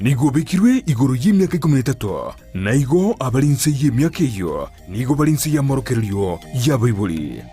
nigo bekirwe igoro y'imyaka 13 na igo abalinse y'imyaka iyo nigo balinse ya morokerio ya Bible.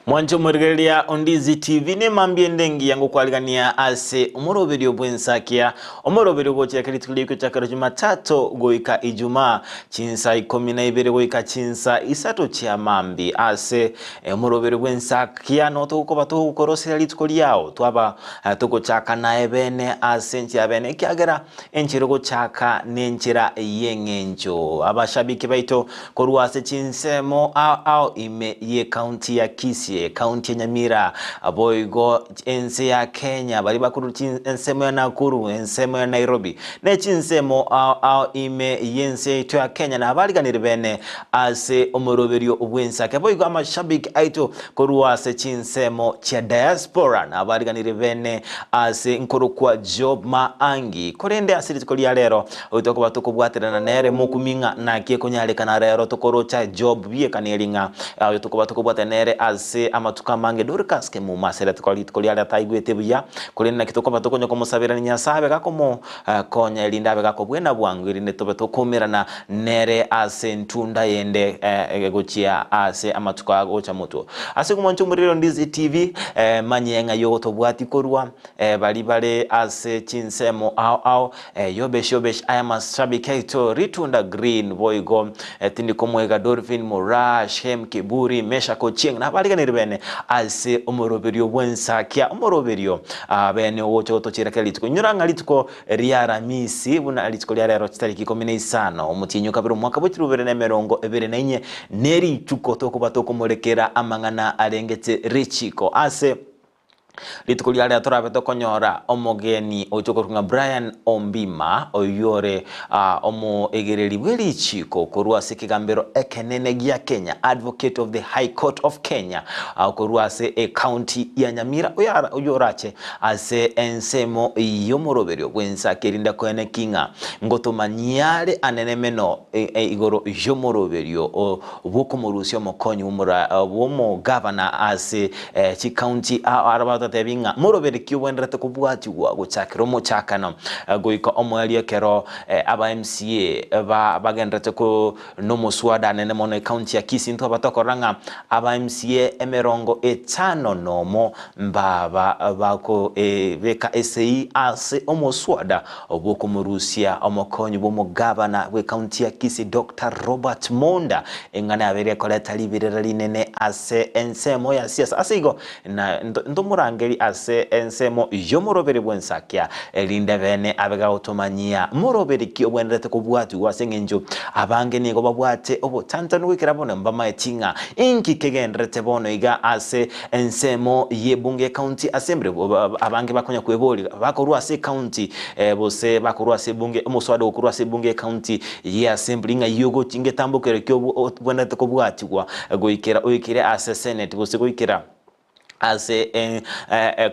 Mwancho murigelia Ndizi TV ne mambie ndengi yangu kwaligania ase umuroberi obwensakia umuroberi gocha kirituliko chakaro Jumatatu goika Ijumaa chinsa 12 goika chinsa isato cha mambi ase umuroberi obwensakia no tuko tukorosera litiko lyao twaba tuko chaka nae bene ase nchya bene kyagera enchiro go chaka nenchira yengenjo abashabiki baito koruase chinsemo au ime ye county ya Kisii County ya Nyamira aboigo ense ya Kenya bali bakuru ensemo ya Nakuru ensemo ya Nairobi ne chinsemo au ime yense to ya Kenya na abaliganire bene ase omoroberio obwensake aboigo amashabiki aito koruase chinsemo cha diaspora na abaliganire bene ase nkoro kwa job MAANGI korende asiriko lya lero otoko batoko bwaterana nere mukuminga na kie konyale kana lero tokoro cha job bie kanelinga otoko batoko bwatenere ase amatuka mange Dorcas ke mu masera tkolya taigwete buya kulina kitoko batokonyo komusabira nyasabe gakomo konya lindabe gakobwena bwangu irine tobe tokomerana nere ase ntunda yende gochia ase amatuka gocha moto ase kumoncho muriro Ndizi TV manyenga yo tobwati korwa bali ase chinsemo au yobesh aya mashabikaito ritunda green boygo tindi komwega Dolphin Morash hem kiburi mesha kocheng na bali bene ase umoroberio bwensakia umoroberio bene wocho tochira kelitiko nyuranga litiko ALHAMISI buna litiko lya lero tariki 15 umutinyo kabiro mwaka bw'ikirubere na merongo ebere nenye neri tuko batoko molekera amangana arengetse richiko ase litiko lya torabe tokonyora omogeni ochokorunga Brian Ombima oyore omo egereri bwelichiko koruase kigambero ekenene gya Kenya advocate of the High Court of Kenya koruase e county ya Nyamira oyorache ase ensemo yomoroberio bwensa kerinda kwene kinga ngotomanyale anenemeno igoro yomoroberio obukomorusyo mokonyi womo governor ase chi county araba tebinga moroberi kiwendrete kubwatiwa guchakiro mochakano goiko omwali kero aba MCA bagendrete ko nomuswada nene mono county ya Kisii nto batokoranga aba MCA emerongo etano nomo mbaba bako beka SEI ase omuswada oboko murusia omokonyi bomo governor we county ya Kisii Dr. Robert Monda engana abere koleta libirera linene ase ensemo ya siasa asigo na ndomura ngeri ase ensemo yomoroberi bwensakia elinde bene abega otomanyia moroberi ki obwendete kubwati wasengenjo abange nigo babwate obo tantano wikira bono mbama etinga inki kegendrete bono iga ase ensemo yebunge county assembly abange bakonya kweboli bakorwa ase county bose bakorwa ase bunge omuswado okorwa ase bunge county ye assembly nga yogo tingetambukere kyo obwendete kubwati goikira oikire ase senate bose goikira ase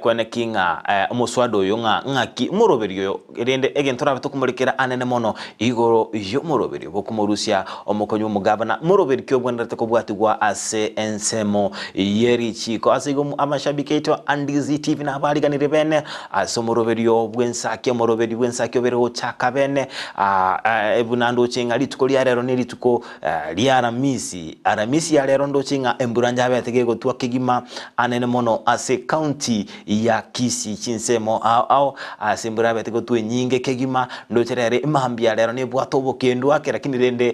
kwene kinga omuswado yo ngaki moroberio rende egentora batokumurikira anene mono igoro yo moroberio bokumurusya omukonyo mugabana moroberi kyo bwendete ko bwatigwa ase ensemo yeri chiko asigo amashabiketo Ndizi TV na bali ganire bene ase moroberio bwensake moroberi bwensake obero chaka bene ebunando chinga lituko lya lero ni lituko lya ALHAMISI ya lero ndo chinga emburanja abategeko twakigima anene mono ase county ya Kisii chinsemo au asimbura betego tu nyinge kegima ndocherere imambia lero ne bwato bokendu ake lakini rende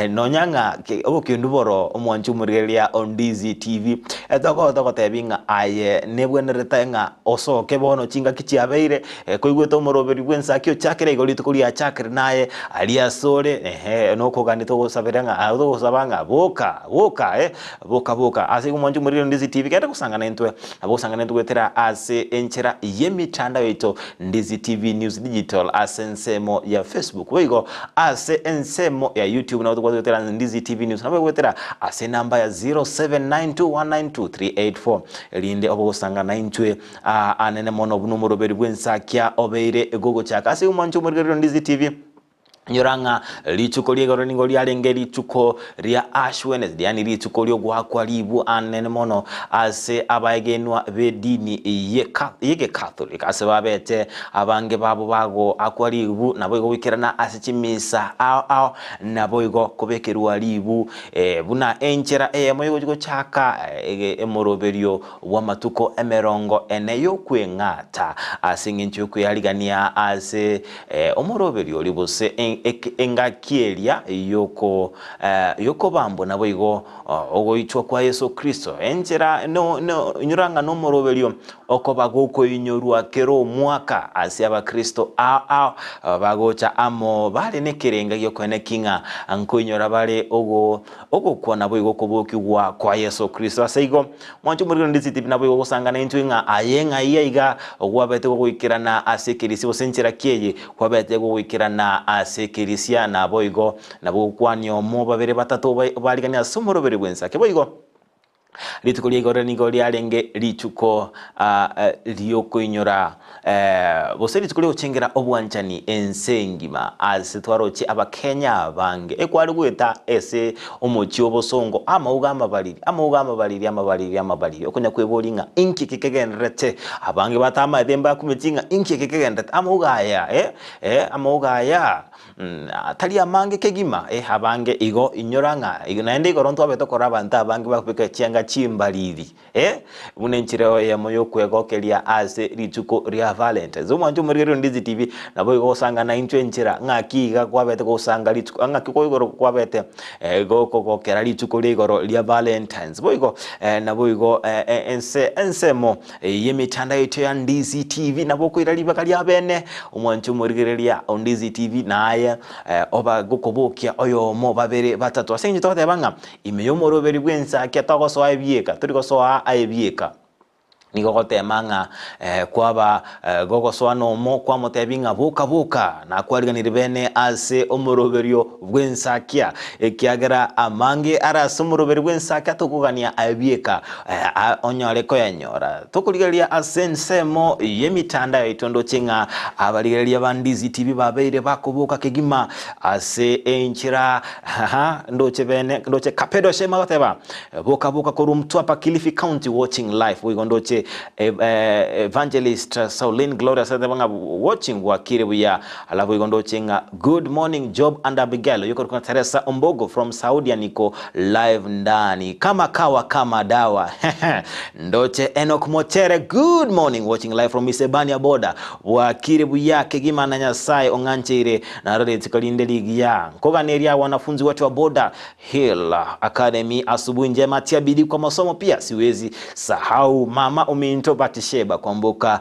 nonyanga obokendu boro omwanchu murigelia Ndizi TV etoko tebinga aye nebwenereta nga osoke bono chinga kichiabeire koigweto moroberi bwensakio chakere igolito kulia chakere naye aliasore noko ganito gosaberanga gosabanga boka asigo mwanchu murigelia Ndizi TV kete kusanga nentwe abo sangana tugwetera ase enchera yemitanda yeto Ndizi TV News Digital ase ensemo ya Facebook boigo ase ensemo ya YouTube na tugwetera Ndizi TV News nabo gwetera ase namba ya 0792192384 elinde obo sangana intwe anene mono bunumero beri bwensakia obeire egogo chaka ase umanchu muri Ndizi TV nyoranga lichuko liegoro ningo lyalenge lichuko ria Ash Wednesday yani lichuko lyogwakwa libu anene mono ase abaegenwa bedini yege Catholic ase babete abange babo bago akwalibu nabo igobikirana ase chimisa ao nabo igo kobekerwa libu buna enchera moyo go chaka emoroberio wa matuko emerongo eneyo kwengata ase ngincho kyaligania ase omoroberio libose engakielia yoko bambo nabo igo ogoichwa kwa Yesu Kristo enjera no nyuranga no morobelio okobagoko inyorwa kero mwaka ase abakristo bagocha amo bale nekerenga yokone kinga ankoinyora bale ogo kwa nabo igo kobokigwa kwa Yesu Kristo asaigo mwanchu muri Ndizi TV nabo igo sangana intwinga ayenga iga ogwabete goikirana ase kirisi bosenchera kieye kwabete goikirana ase kirisia na boigo nabo kwanyo mo babere batatu baligania somoro bere bwensake boigo lituko liegoro nigo lyalenge lichuko lioko inyora bose lituko lyochengera obwanchani ensengima ase twaroche abakenya bange ekwali gweta ese omochi obosongo amauga amabaliri okunya kwebolinga inki kekegenrete abange batama demba kumetinga inki kekegenrete amauga aya amauga aya tali amange kegima abange igo inyoranga naende igoro ntwabeto korabanta abange bakupeka chianga chimbaliri bunenchireo ya moyo kwegokelia ase lituko ria Valentine zumwanju muri Ndizi TV nabo igo sangana intwenchira ngakiga kwabete gusanga lituko ngakiko igoro kwabete goko kokera lituko ligoro lia Valentines boigo nabo igo ensemo yemitanda yetu ya Ndizi TV nabo kwiraliba kali abene umwanju muri ria Ndizi TV naye oba gukobokia oyo mo babere batatu asenje tote banga imeyomoro beri bwensake togosoa ebieka turikosoa aebieka nigogote manga kwaba gogosoa no mo kwa motebinga buka na kwaliganire bene ase omoroberio bwensakia ekiagera amange ara somoroberio bwensakia tokugania abieka onyore ko yanyora tokuligalia asensemo yemitanda itondo chinga abaligalia bandizi TV babeire bakoboka kegima ase enchira ndoche bene ndoche kapedo shema bateba buka korumtu apa Kilifi County watching live we gondoche evangelist Sauline Gloria said watching wakire buya alafu igondo chinga good morning Job and Abigael yuko kuna Teresa Ombogo from Saudi niko live ndani kama kawa kama dawa ndoche Enoch Mochere good morning watching live from Isebania border wakire buya kegima na Nyasaye onganchire na rode tikalinde ligi ya koganeria wanafunzi wote wa Border Hill Academy asubuhi njema tia bidii kwa masomo pia siwezi sahau mama Minto Batisheba kwambuka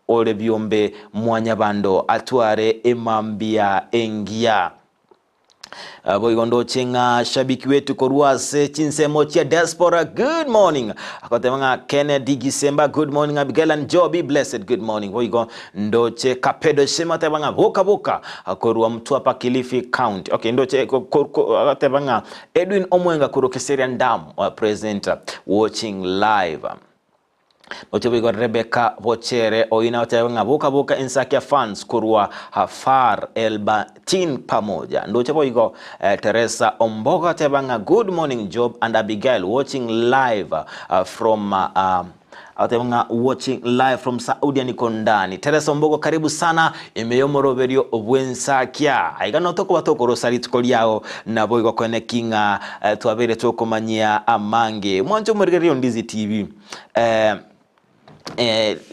ole biombe mwanyabando atware emambia engia boigondo chenga shabiki wetu koruase chinsemo chia diaspora good morning akotemanga Kennedy Gisemba good morning Abigail and Joby blessed good morning boigo ndoche kapedo shema tebanga boka akorua mtu hapa Kilifi County okay ndoche tebanga Edwin Omwenga kurokeseria ndam presenter watching live Ochobigo Rebecca Vochere oina otebanga boka Ensakia fans kurua Hafar Elbatin pamoja ndoche boigo Teresa Omboga tebanga good morning Job and Abigail watching live from watching live from Saudi niko ndani Teresa Ombogo karibu sana imeyomoroberio obwensakia aigano toko batoko rosari tukoliao na boigo connectinga twabere tokomanyia amange mwanjo muri Ndizi TV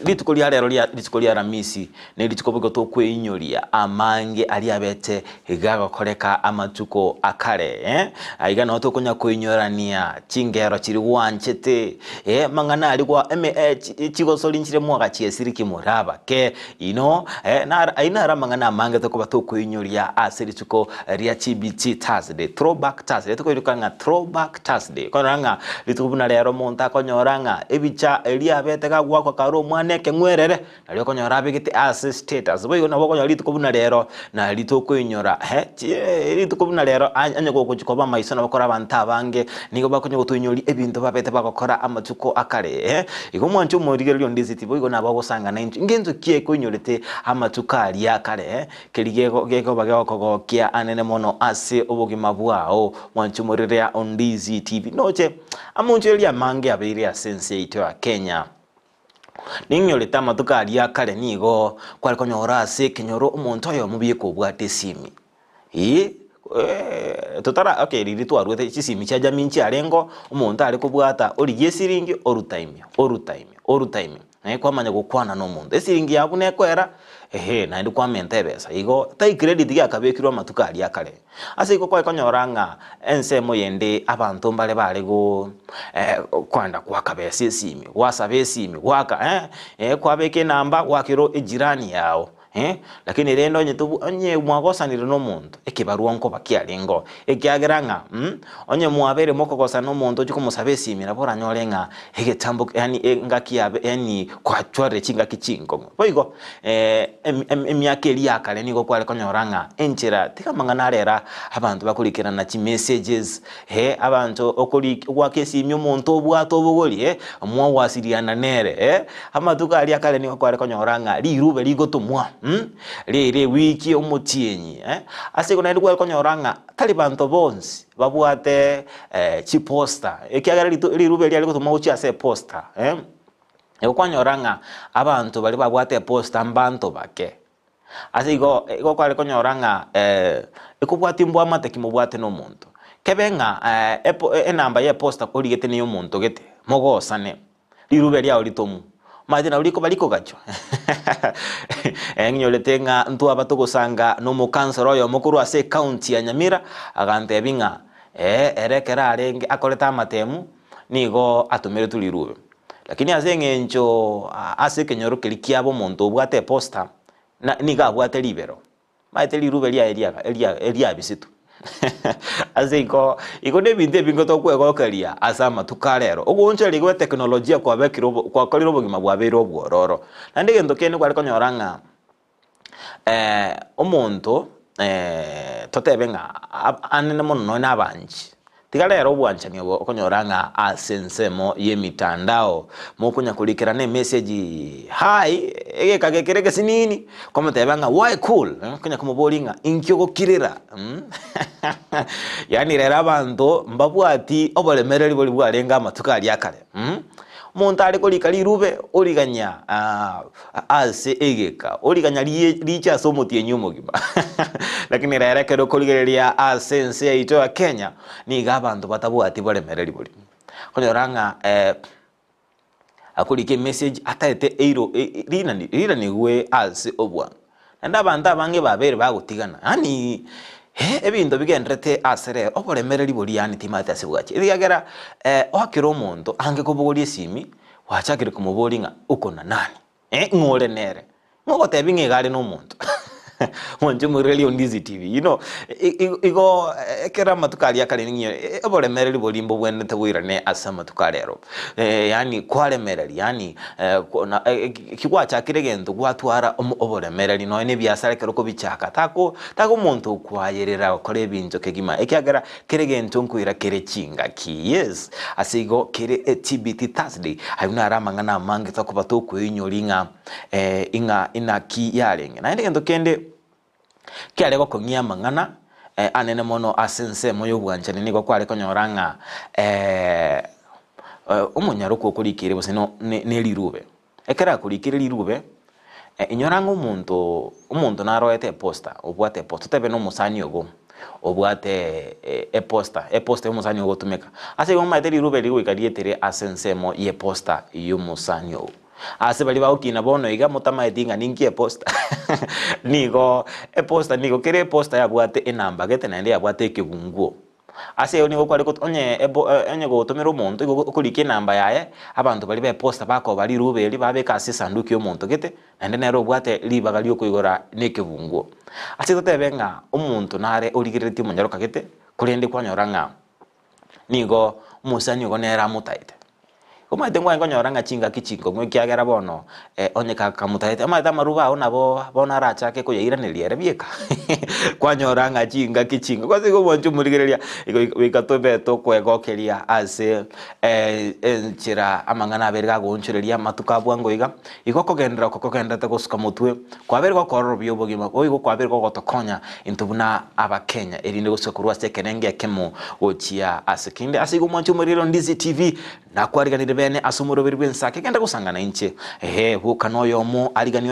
rituko ria rero rituko ria ALHAMISI ne rituko bwo tokwiinyoria amangi ali abete igagokoreka amatuko akare aiga no tokunya kuinyorania chingero chiri wanchete mangana ali kwa chigosoli nchire mwaga chiesiriki muraba ke na aina ramangana amangi tokuba tokwiinyoria asirituko ria TBT Thursday throwback Thursday tokoirukanga throwback Thursday konanga rituko buna rero monta konyoranga ebicha elia abete gagwa kwa karo mwaneke ngwerere nalyo konyora bigite as status boyo nabo konyora rituko buna rero na rituko inyora rituko buna rero anye gukikoba maiso nabakora abantu abange nigo bakonye gutunyori ebintu babete bagakora amatuko akare igo mwancho murigerio Ndizi boyo nabo gusanga 90 ngenzo kie kunyorete amatuko ali akare kerigego bagakogokya anene mono ase obugima bwao mwancho murirea Ndizi TV noche amuncheria mange abiri asense ito ya Kenya ninyoreta amatuko ali akare nigo kwari konyora ase kinyoro umuntu oyo mubiye kubwate simi tutara okay riri twarwete chisimi cha jamii nchi arengo umuntu ari kubwata ori yesiringi oru time kwamanya gukwana no muntu esiringi yaku nekwera na ndi kwamente besa igo tai credit ya kabekirwa amatuko ali akare ase iko kwa konyoranga ensemo yende abantu mbale bale go kwanda kwa kabesa esimi wasabe esimi waka kwabeke namba wakiro ejirani yao lakini rendo onye mwagosanire no muntu ekibarua nko bakiarengo ekiageranga onye mwabere mokogosa no muntu chikumusabe esimi nabora nyorenga egetambo yani ngakiabe yani kwa chware chinga kichingo boigo emyaka eri akare nigo kware konyoranga enchera tikamangana rera abantu bakurikirana chi messages abantu okuri gwakesimi omuntu obwato obugori mwa wasiriana nere amatuko ali akare nigo kware konyoranga lirube ligotumwa rere wiki omutienyi ase kuna ndi kware konyoranga tali bantu bonsi babwate chi poster ekiagara lirube lia ligotuma uchi ase poster kwanyoranga abantu bali babwate poster mbanto bake ase igo kware konyoranga ekubwati mbwa mateki mubwate no muntu kebenga enamba ye poster korigete niyo muntu gete mogosane lirube lia olitomu madina uliko baliko gacho enyoletenga ntu abatogosanga no mukansero yo mukuru ase county ya Nyamira agante binga erekera arenge akoleta amatemu nigo atumire tulirube lakini ase ngencho ase kenyoro kilikiabo muntu obwate poster niga abwate libero maite lirube elia bisitu ase iko ne binde bingo to kwegokeria asa amatuko rero ogunche ligwe teknolojia kwa bekiro kwa koliro bugima bwa bero bwororo nande gendo kene kwari konyoranga omuntu totebenga anene mono nabanji tigalero obwanchani okonyoranga asensemo ye mitandao mokunya kulikira ne message hi egekagekereke sinini komotebanga why cool kunya kumubolinga inkyogo kirira yani rera abantu mbabwati obolemereri boli bwarenga amatuko ali akare muntu ari kolika lirube oliganya ase egeka oliganya licha somotie nyumogima lakini rera kero koligereria asense ito ya Kenya ni gabantu batabwati bolemereri boli konyoranga akulike message ataete eiro rina ni gwe ase obwa nda abantu abange babere bagutigana yani ebintu bigendrete asere obolemereri boli yani timate asibwache igagera wakiro omuntu ange kubugori esimi wachakire kumuboringa uko na nani ngore nere ngogote binge gari no muntu monje mureli Ndizi TV igo ekera matukali akale ninyo obolemereri bolimbo bwenete wirane asama tukalero yani kwalemereri yani kigwacha kiregento gwatwara obolemereri no ne byasare kero ko bichaka tako muntu kwayerera okore ebintu kegima ekyagera kiregento nkwira kere chinga ki yes asigo kere TBT Thursday ayuna aramangana amange takuba to kwinyoringa ina ki yarenge na ndegento kende kiale ko nyama ngana anene mono asense moyo bwanchane niko kwale konyoranga umunyaruko kulikire boseno ne lirube ekera kulikire lirube inyoranga umuntu naroete poster obwate poster tebe no musani ogo obwate poster umusani ogo tumeka ase goma lirube liwe kalietere asense mo ye poster yo musani ogo ase bali baukina bono iga mutamaetinga ninkie posta nigo posta nigo kere posta ya bwate enamba gete na ndi ya bwate kibunguo ase yo nigo kwali onye gotomera omonto igo okulike namba yaye abantu bali be posta bako bali rubeli babeka ase sanduku y'omonto gete nende nero bwate libaga lyokoigora nekebunguo ase totebenga omonto nare origireti monyaroka gete kurende kwanyoranga nigo musani ugo nera mutaite kuma tengwa ngonyora chinga kichingo ngwekiagera bono onye kakamutaite ama maruba ona bona rachake ko yairaniria rebieka kwanyora chinga kichingo kwase go bonjo murigereria ikatobe to kwegokeria ase enchira amangana aberga gonchureria matuka bwango iga igokogenda te gusuka mutwe kwaberga kororo byobogima oigo kwaberga gotokonya intubuna abakenya erinde gusuka kurwa sekenenge kemo gochia ase kinde ase go monjo muriro Ndizi TV na kwariganire bene asumuroberi bw'Ensakya kenda gusangana inche hukano yomo arigani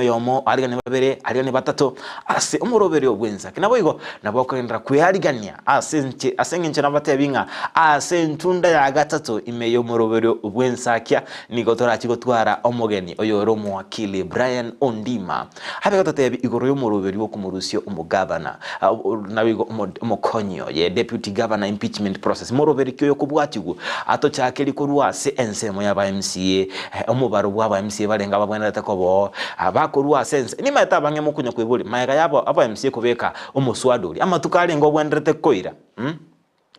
babere arigani batatu ase umuroberi bw'Ensakya nabo igo nabo kwendra kuyarigania ase nginche nabatebinga ase ntunda ya gatatu imeyo umuroberi bw'Ensakya nigo torachi gotwara omogeni oyoro mwakili Brian Ondima habe gatotebi igoro y'umuroberi wo kumurusyo umugabana nabigo umukonyo ye deputy governor impeachment process muroberi kyo kubwatigu ato cyakeri korwa se ensemo ya ba MCA omubaro bwa MCA barenga babwena takobo abakorwa sense ni mata bange mukunya kwibuli mayaga yabo aba MCA kubeka omuswaduri amatukali ngo bwendrete koira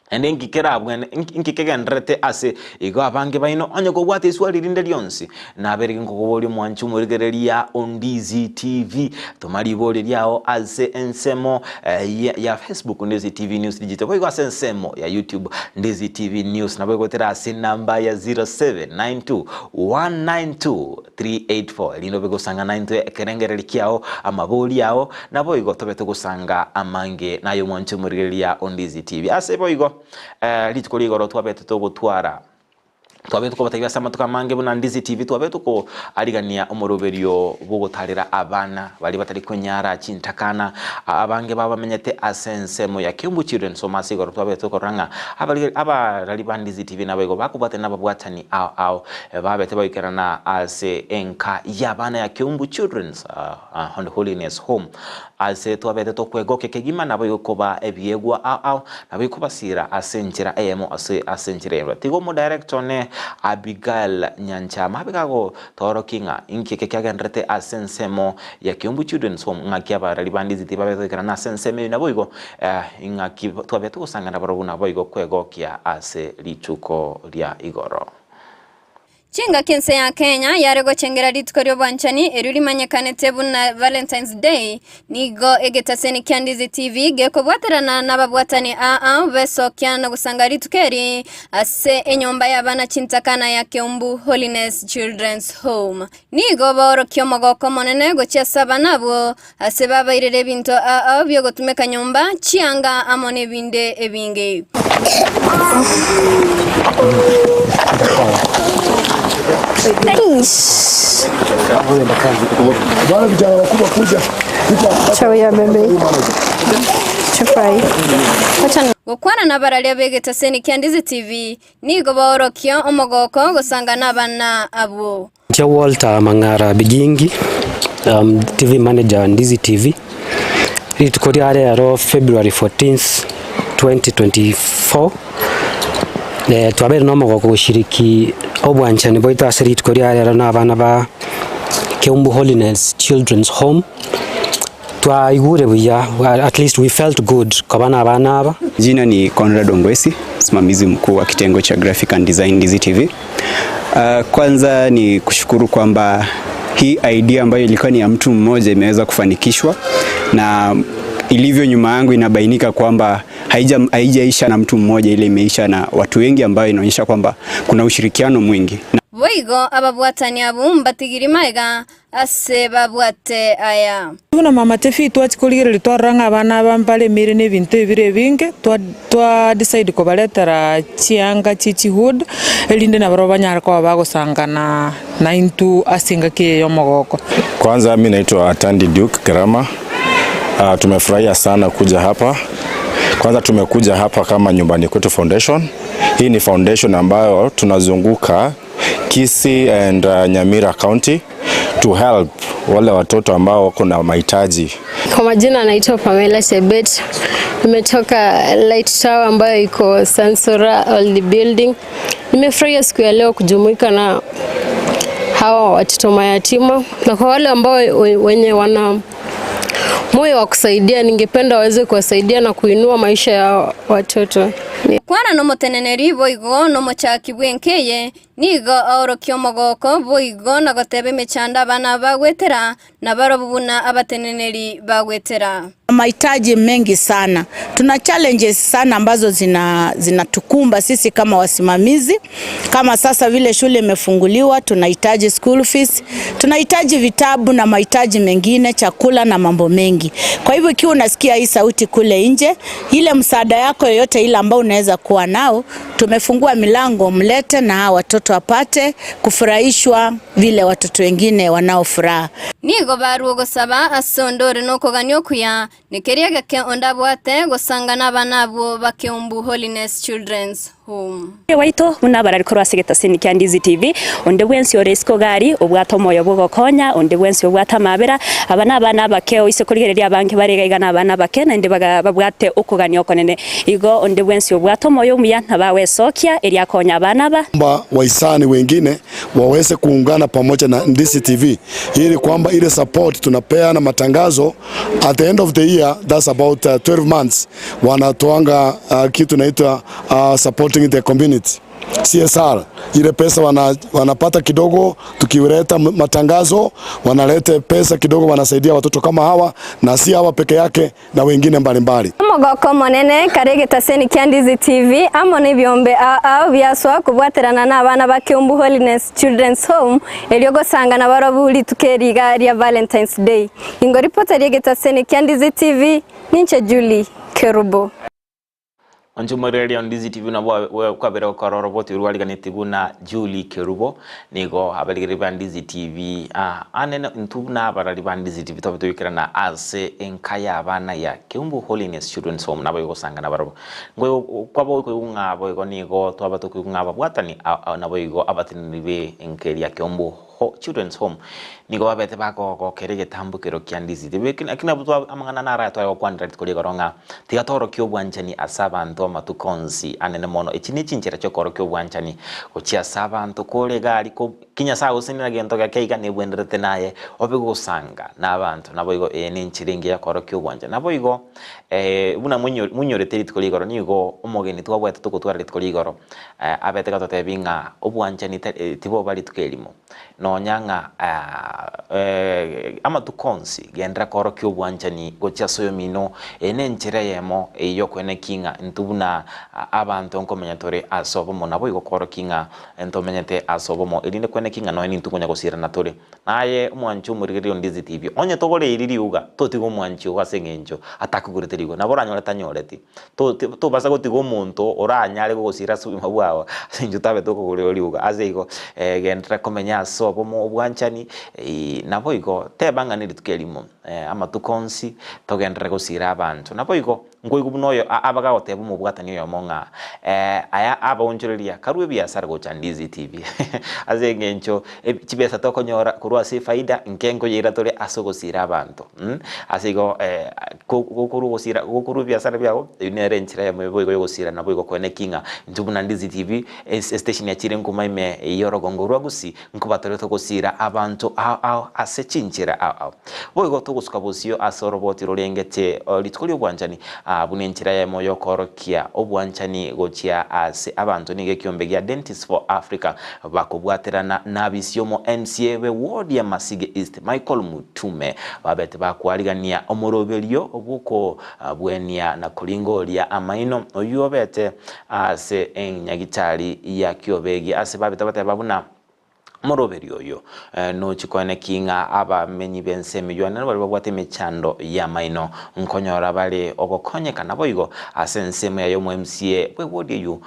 ende ngikera abwene ngikegendrete ase igo abange baino onye ko bwate iswali rinde lyonsi na berege ngo boli mwanchu murigereria Ndizi TV tomari boli lyao ase ensemo ya Facebook Ndizi TV News Digital boy ase ensemo ya YouTube Ndizi TV News na boy gotera ase namba ya 0792192384 lino bego sanga 92 ekerengere likiao amaboli yao na boy gotobe to gusanga amange nayo mwanchu murigereria Ndizi TV ase boy go litukoli goro twabete to gutwara twabetu ko batagira samatuka mange buna Ndizi TV twabetu ko arigania umuroberio bugotarira abana bali batari konyara cintakana abange baba menyete asensemo ya Kiumbu Children's Home asigoro twabetu ko ranga abali ba Ndizi TV nabego bakubate nababwatani ao babete bayikerana ase enka yabana ya Kiumbu Children's Holiness Home ase twabete to kwegoke kegima nabo ko ba ebiegwa ao nabo ko basira asenjira emo asenjira tigo mo director ne Abigael Nyanchama Abigael torokinga inkike kyagendrete asensemo ya Kiumbu Children's Home ngakia barali ba Ndizi TV babete na asensemo nabo igo ingaki twabete kusangana barabuna boigo kwegokia ase lichuko lya igoro Chinga kinse ya Kenya yarego chengera ritkorio banchani eruri manyekanete buna Valentine's Day nigo egetaseni Ndizi TV geko bwaterana nababwatani beso kyana gusanga ritkeri ase enyomba yabana chintakana ya Kiumbu Holiness Children's Home nigo boro kyomogoko monene gochia sabanabo ase babairere binto byo gotumeka nyomba chianga amone binde ebinge Nice. Chawi ya bebe. Chafai. Gukwana nabarali abegetaseni Ndizi TV nigo borokyo omogoko gusanga nabana abo. Tia Walter Mangara Bigingi TV manager Ndizi TV. Itukori aro February 14th 2024. Twabere nomogoko gushiriki obwanchani boita asirit koria rero nabana ba Kiumbu Holiness Children's Home twaigure buya at least we felt good kabana abana aba. Jina ni Conrad Ongwesi, msimamizi mkuu wa kitengo cha Graphic and Design Ndizi TV. Kwanza ni kushukuru kwamba hii idea ambayo ilikuwa ni ya mtu mmoja imeweza kufanikishwa, na ilivyo nyuma yangu inabainika kwamba haijaisha na mtu mmoja, ile imeisha na watu wengi, ambayo inaonyesha kwamba kuna ushirikiano mwingi. Boigo ababwatani abumbatigiri maiga ase babwate aya. Tuna mama tefi twachikuligire twaranga abana bambale mire ne bintu ebire binge twa decide ko baletera chianga chichihood elinde na baro banyara ko bagosangana na into asinga ke yomogoko. Kwanza mimi naitwa Tandi Duke Grama. Tumefurahia sana kuja hapa. Kwanza tumekuja hapa kama Nyumbani Kwetu Foundation. Hii ni foundation ambayo tunazunguka Kisii and Nyamira County to help wale watoto ambao wako na mahitaji. Kwa majina naitwa Pamela Sebet. Nimetoka Light Tower ambayo iko Sansora Old Building. Nimefurahia siku ya leo kujumuika na hawa watoto mayatima, na kwa wale ambao wenye wana moyo wa kusaidia, ningependa waweze kuwasaidia na kuinua maisha ya watoto. Kwana no muteneneri boigo no muchaki bwenkeye nigo aorokyo mogoko boigo na gotebe mechanda bana bagwetera na barobuna abateneneri bagwetera. Mahitaji mengi sana. Tuna challenges sana ambazo zinatukumba sisi kama wasimamizi. Kama sasa vile shule imefunguliwa, tunahitaji school fees, tunahitaji vitabu na mahitaji mengine, chakula na mambo mengi. Kwa hivyo ikiwa unasikia hii sauti kule nje, ile msaada yako yoyote ile ambao unaweza kuwa nao, tumefungua milango, mlete na hawa watoto wapate kufurahishwa vile watoto wengine wanaofuraha. Nigo baruo gosaba asondore no koganyo kuya nekeria gake ondabwate gosangana banabo bakeumbu Holiness Children's Home. Waito unabara rikoro sigeta sinika Ndizi TV onde bwensi oresko gari obwato moyo bugokonya onde bwensi obwata mabera abana bakeo isekoligereria abanke baregaiga abana bakena inde babwate ukugania okonene igo onde bwensi obwato moyo muya nabawe sokia eria konya abana waisani wengine waweze kuungana pamoja na Ndizi TV ili kwamba ile support tunapeana matangazo at the end of the year, that's about 12 months, wanatoanga kitu naitwa supporting the community CSR. Ile pesa wanapata kidogo, tukiweleta matangazo wanalete pesa kidogo, wanasaidia watoto kama hawa, na si hawa peke yake na wengine mbalimbali. Mogoko monene karegeta senikia Ndizi TV amone byombe byaswa kubwaterana n'abana bakeumbu Holiness Children's Home eliogo sanga na barabuli tukeriga ria Valentine's Day. Ingo reporter regeta senikia Ndizi TV ninche Julie Kerubo. Onjumoreri on Ndizi TV nabo kwabera kororo boti urwaliganite buna Julie Kerubo nigo abaligiri ba Ndizi TV anene ntubuna abarali ba Ndizi TV tobitwikira na ase enkaya abana ya Keumbu Holiness Children's Home nabo yosanga nabarabo ngo kwabo kuyungabo igo nigo twabatukunga bwatani nabo igo abatiniribe enkeri ya Keumbu Children's Home nigo babete bako kerege tambukiro kya Ndizi TV akina butwa amangana nara twa kwandira tikolegoronga tigatoro kyobwanjani asabantu matukonsi anene mono echinichi nchera chokoro kyobwanjani ochia sabantu kole gali ko kinya sawo sinira gento ga keiga ne bwenderete naye obigusanga nabantu nabo igo ninchiringi ya koro kyobwanjani nabo igo buna munyorete tikolegoro nigo umogeni twabwete tukutwara tikolegoro abete gatotebinga obwanjani tibo bali tukelimo no nyanga ama tukonsi gendra koro kyobwanjani gocha soyo mino enenchira yemo iyo kwene kinga ntubuna abantu nkomenyatore asobomo nabo igokoro kinga entomenyete asobomo elinde kwene kinga no ni ntukunya gosira natore naye umwanchu murigiri Ndizi TV onye togore iriri uga totigo mwanchu wasengenjo atakugurete rigo nabo ranyoreta nyoreti to basa gotigo muntu oranyare gosira subima bwawa sinju tabe tokugure riuga azeigo gendra komenya asobomo obwanchani nabo igo tebanga ni tukelimo ama tukonsi togendra gosira abantu nabo igo ngoigu bunoyo abaga otebo mu bwatani yo monga aya abonjoreria karwe biasara go Ndizi TV azengencho chibesa tokonyora kurwa si faida nkengo yira tore asogosira abantu asigo kokuru gosira kokuru biasara byabo inere nchira ya mwebo igo gosira nabo igo kwene kinga ntubuna Ndizi TV station ya chire nkuma ime yorogongorwa Gusii nkubatore togosira abantu asechinchira boigo togusuka bosio asoroboti rurengete litukuri obwanjani bunenchira ya moyo korokia obwanchani gochia ase abantu nige kiombe gya Dentists for Africa bakubwaterana nabisyomo MCA we ward ya Masige East Michael Mutume babete bakwaligania omoroberio obuko bwenia na kulingolia amaino oyobete ase enyagitali ya kiobegi ase babete babuna moroberi oyo no chikone kinga abamenyi bensemi yona bali babwate mechando ya maino nkonyora bali ogokonyeka nabo igo asensemo ya yomo MCA bwe wodi yu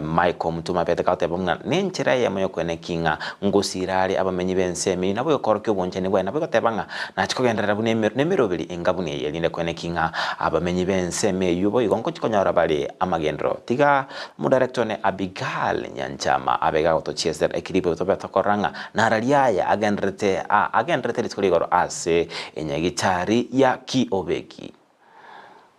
Michael Mutuma pete kate bomna nenchira ya moyo kwene kinga ngosirali abamenyi bensemi nabo yokorokyo bonchene bwa nabo kotebanga na chikogendera bune nemeroberi engabune yelinde kwene kinga abamenyi bensemi yubo igo nkonyora bali amagendro tiga mu director ne Abigael Nyanchama Abigael to chester ekilipo to beta koranga naraliaya agendrete litkoligoro ase enyagitari ya kiobeki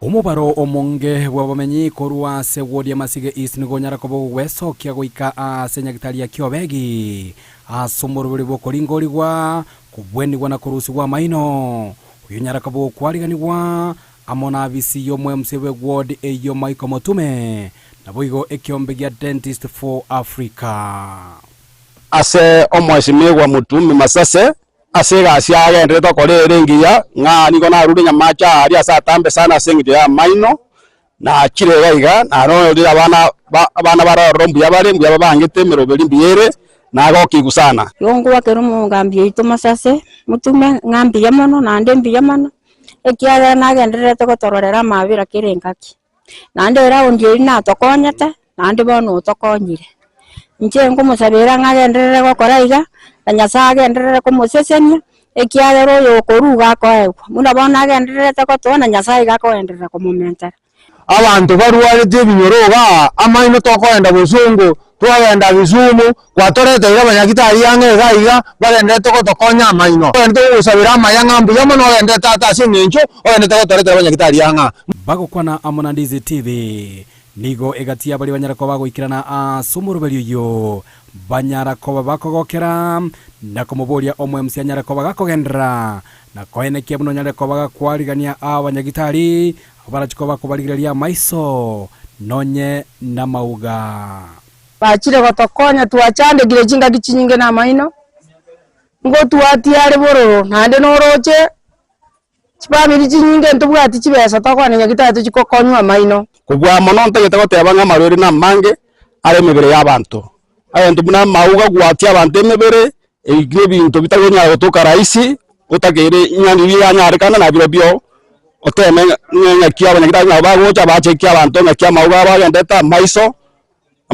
Omubaro omonge wabamenyi korwa se wodi amasige East nigonyara kobo wesokia goika ase nyagitari ya kiobegi asomorobere bokoringorigwa kubwenigwa na kurusigwa maino uyonyara kobo kwariganigwa amona abisi yo mwemsewe ward eyo Michael Mutume naboigo ekiombegi Dentist for Africa ase omweshimigwa Mutumi Masase ase gasi agendere tokorere ngiya nga niko narude nyamacha ari asa tambe sana sengide ya maino na chirega iga na no ndi abana barorombu yabare mbu yabangite meroberi mbiyere na gokigusana yongo wakero mu ngambye ito Masase Mutume ngambi yamono na ndembi yamono ekiara nagendere tokotororera mabira kirengaki na ndera onjeri na tokonyete na ndibono tokonyire nje ngumusabira ngagendere gokora iga Nyasaye agendere kumusesenia ekiarero yo koruga koegwa muna bona agendere takotona Nyasaye gakoenderera kumumentera abantu barwarite binyoroga amaino tokoenda buzungu twagenda Kisumu kwatorete iga banyagitari yange gaiga barendete tokotokonya amaino ende gusabira amayanga mbu yamono ende tata sinencho ende tokotorete banyagitari yanga bagokwana amona Ndizi TV nigo egatia bali banyarako bagoikirana asumuruberi yo banyarako bakogokera nakomuboria omwe MC anyarako bagakogendera nakoenekia buno nyarako bagakwarigania abanyagitari abarachiko bakubaligireria maiso nonye na mauga bachire gotokonya tuachande gire jinga gichinyinge na maino ngo tuatiare bororo nande noroche chipamiri chinyinge ntubwati chibesa tokwana nyagitari chikokonywa maino kubwa mono ntegete goteba nga marori na mange are mebere y'abantu abantu buna mauga gwatia abantu emebere igire bintu bitagonya gotoka raisi utakere nyandiri yanyarikana na biro bio oteme nyakia abanyagitari na bagocha bachekia abantu nyakia mauga bagendeta maiso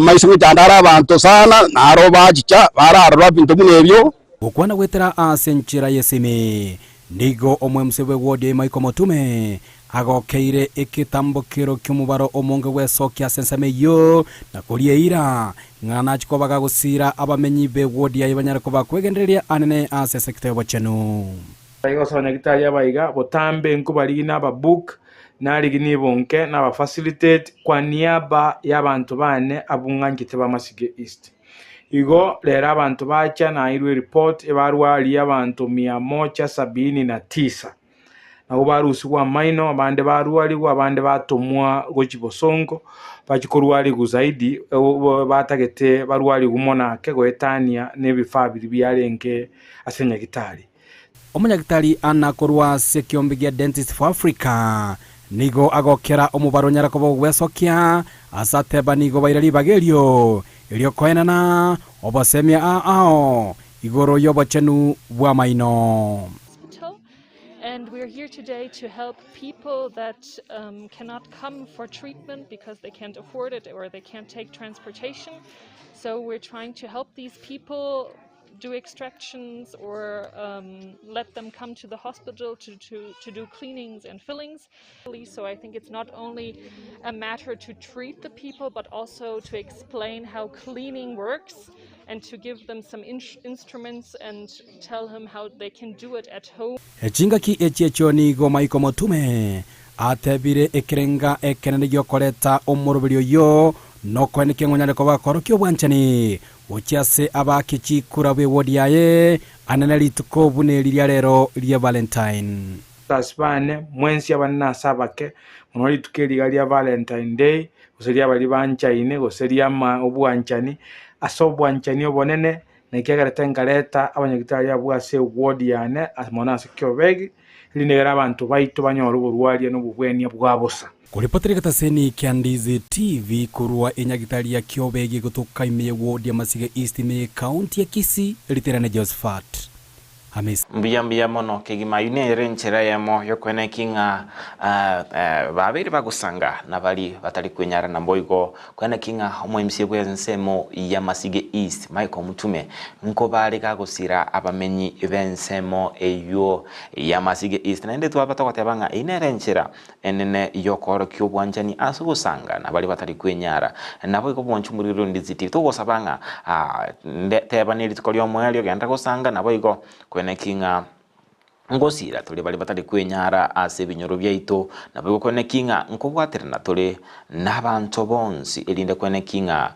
ngicandara abantu sana naro bachicha bararwa bintu bunebyo ukwana gwetera asenchira yesime nigo omwe msewe wodi Michael Mutume agokeire ekitambukiro ky'umubaro omonge wesokia sensame yo nakurie ira ngana chiko bagagusira abamenyi be wodi ya banyarako bakwegendereria anene ase sector bochenu baigo abanyagitari abaiga botambe nkubali na babook narigini bonke na ba facilitate kwa niaba y'abantu bane abungangite bamasige East igo lera abantu bacha na irwe report ebarwali y'abantu 179 nabo barusigwa maino abande barwaliwa abande batomwa gochibosongo bachikorwali guzaidi batagete barwali gumonake goetania nebifaa biri byarenge asenyagitari omunyagitari anakorwa sekiombegi Dentist for Africa nigo agokera omubaro nyarako bwesokia asateba nigo bairali bagerio ilio koenana obasemia ao igoro yobochenu bwa maino. And we're here today to help people that cannot come for treatment because they can't afford it or they can't take transportation. So we're trying to help these people do extractions or let them come to the hospital to do cleanings and fillings. So I think it's not only a matter to treat the people but also to explain how cleaning works and to give them some instruments and tell them how they can do it at home. Echingaki echiechoni go Michael Mutume atebire ekerenga ekenene gyokoreta omurubiri yo no kweneke ngonyane ko bakorokyo bwanchani uchiase abakichi kurabe wodiaye ananali tuko bune lilia lero lia Valentine tasbane mwensi abanna sabake monoli tukeli galia Valentine Day useria bali banchaine goseria ma obwanchani asobwanchani obonene nekiagareta ngaleta abanyagitari abwase wodiane amona sekyo begi linegera abantu baito banyora uburwaria n'ubugwenia bwabosa. Kuripotera gataseni kia Ndizi TV kurua enyagitari ya Kiobegi gutuka ime ward ya Masige East ime county ya Kisii literane Josephat ALHAMISI mbia mono kegima yune nchera yamo yokwene kinga babiri bagusanga na bali batali kwenyara na mboigo kwene kinga omwemsie bwensemo ya Masige East Michael Mutume nko bali kagusira abamenyi bensemo eyo ya Masige East na ndetu abata kwatebanga inere nchera enene yokoro kyobwanjani asugusanga na bali batali kwenyara na boigo bwanchumuriro Ndizi TV tugosabanga teba nili tukolyo mwelyo genda gusanga na boigo kwene kinga ngosira tuli bali batali kwenyara ase binyoro byaito na bwo kwene kinga nkobwaterana tuli nabantu bonsi elinde kwene kinga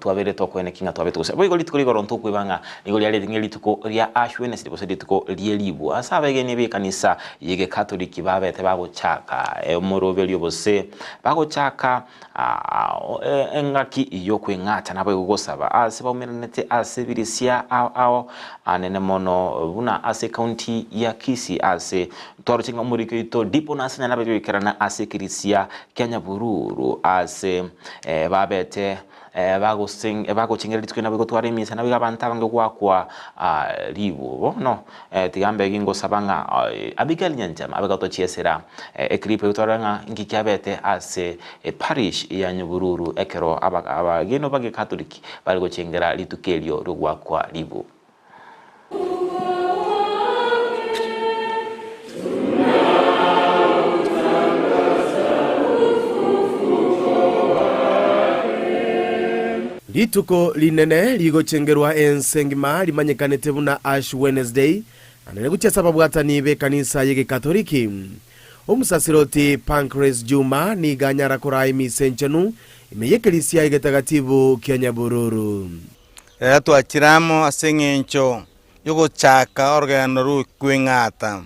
twabere to kwene kinga twabete gusa bwo litiko ligoro ntuko ibanga nigo lyale ngilituko lya ashwene sibo sedituko lyelibu asaba gene be kanisa yege katoliki babete bagochaka omorobelyo bose bagochaka engaki iyo kwengata nabo gusaba ase baumeranete ase birisia ao anene mono buna ase county ya Kisii ase torchinga muriko ito dipo nasanya nabirikirana ase Kirisia Kenya bururu ase babete bagochingera litwe nabo gotwara imisa nabo gabanta bange kwa libo no tigambe gingo sabanga Abigael Nyanchama abegato chiesera ekripe utwaranga ngikyabete ase parish ya Nyubururu ekero abageno bage katoliki bali gochingera litukelyo rugwa kwa libo. Lituko linene ligochengerwa ensengima limanyekanete buna Ash Wednesday anene gutia sababu atani be kanisa yege katoliki omusasiroti Pancras Juma ni ganyara korai misenchenu imeyekelisia yege tagatibu Kenya bururu twachiramo asengencho yugo chaka organo ru kwingata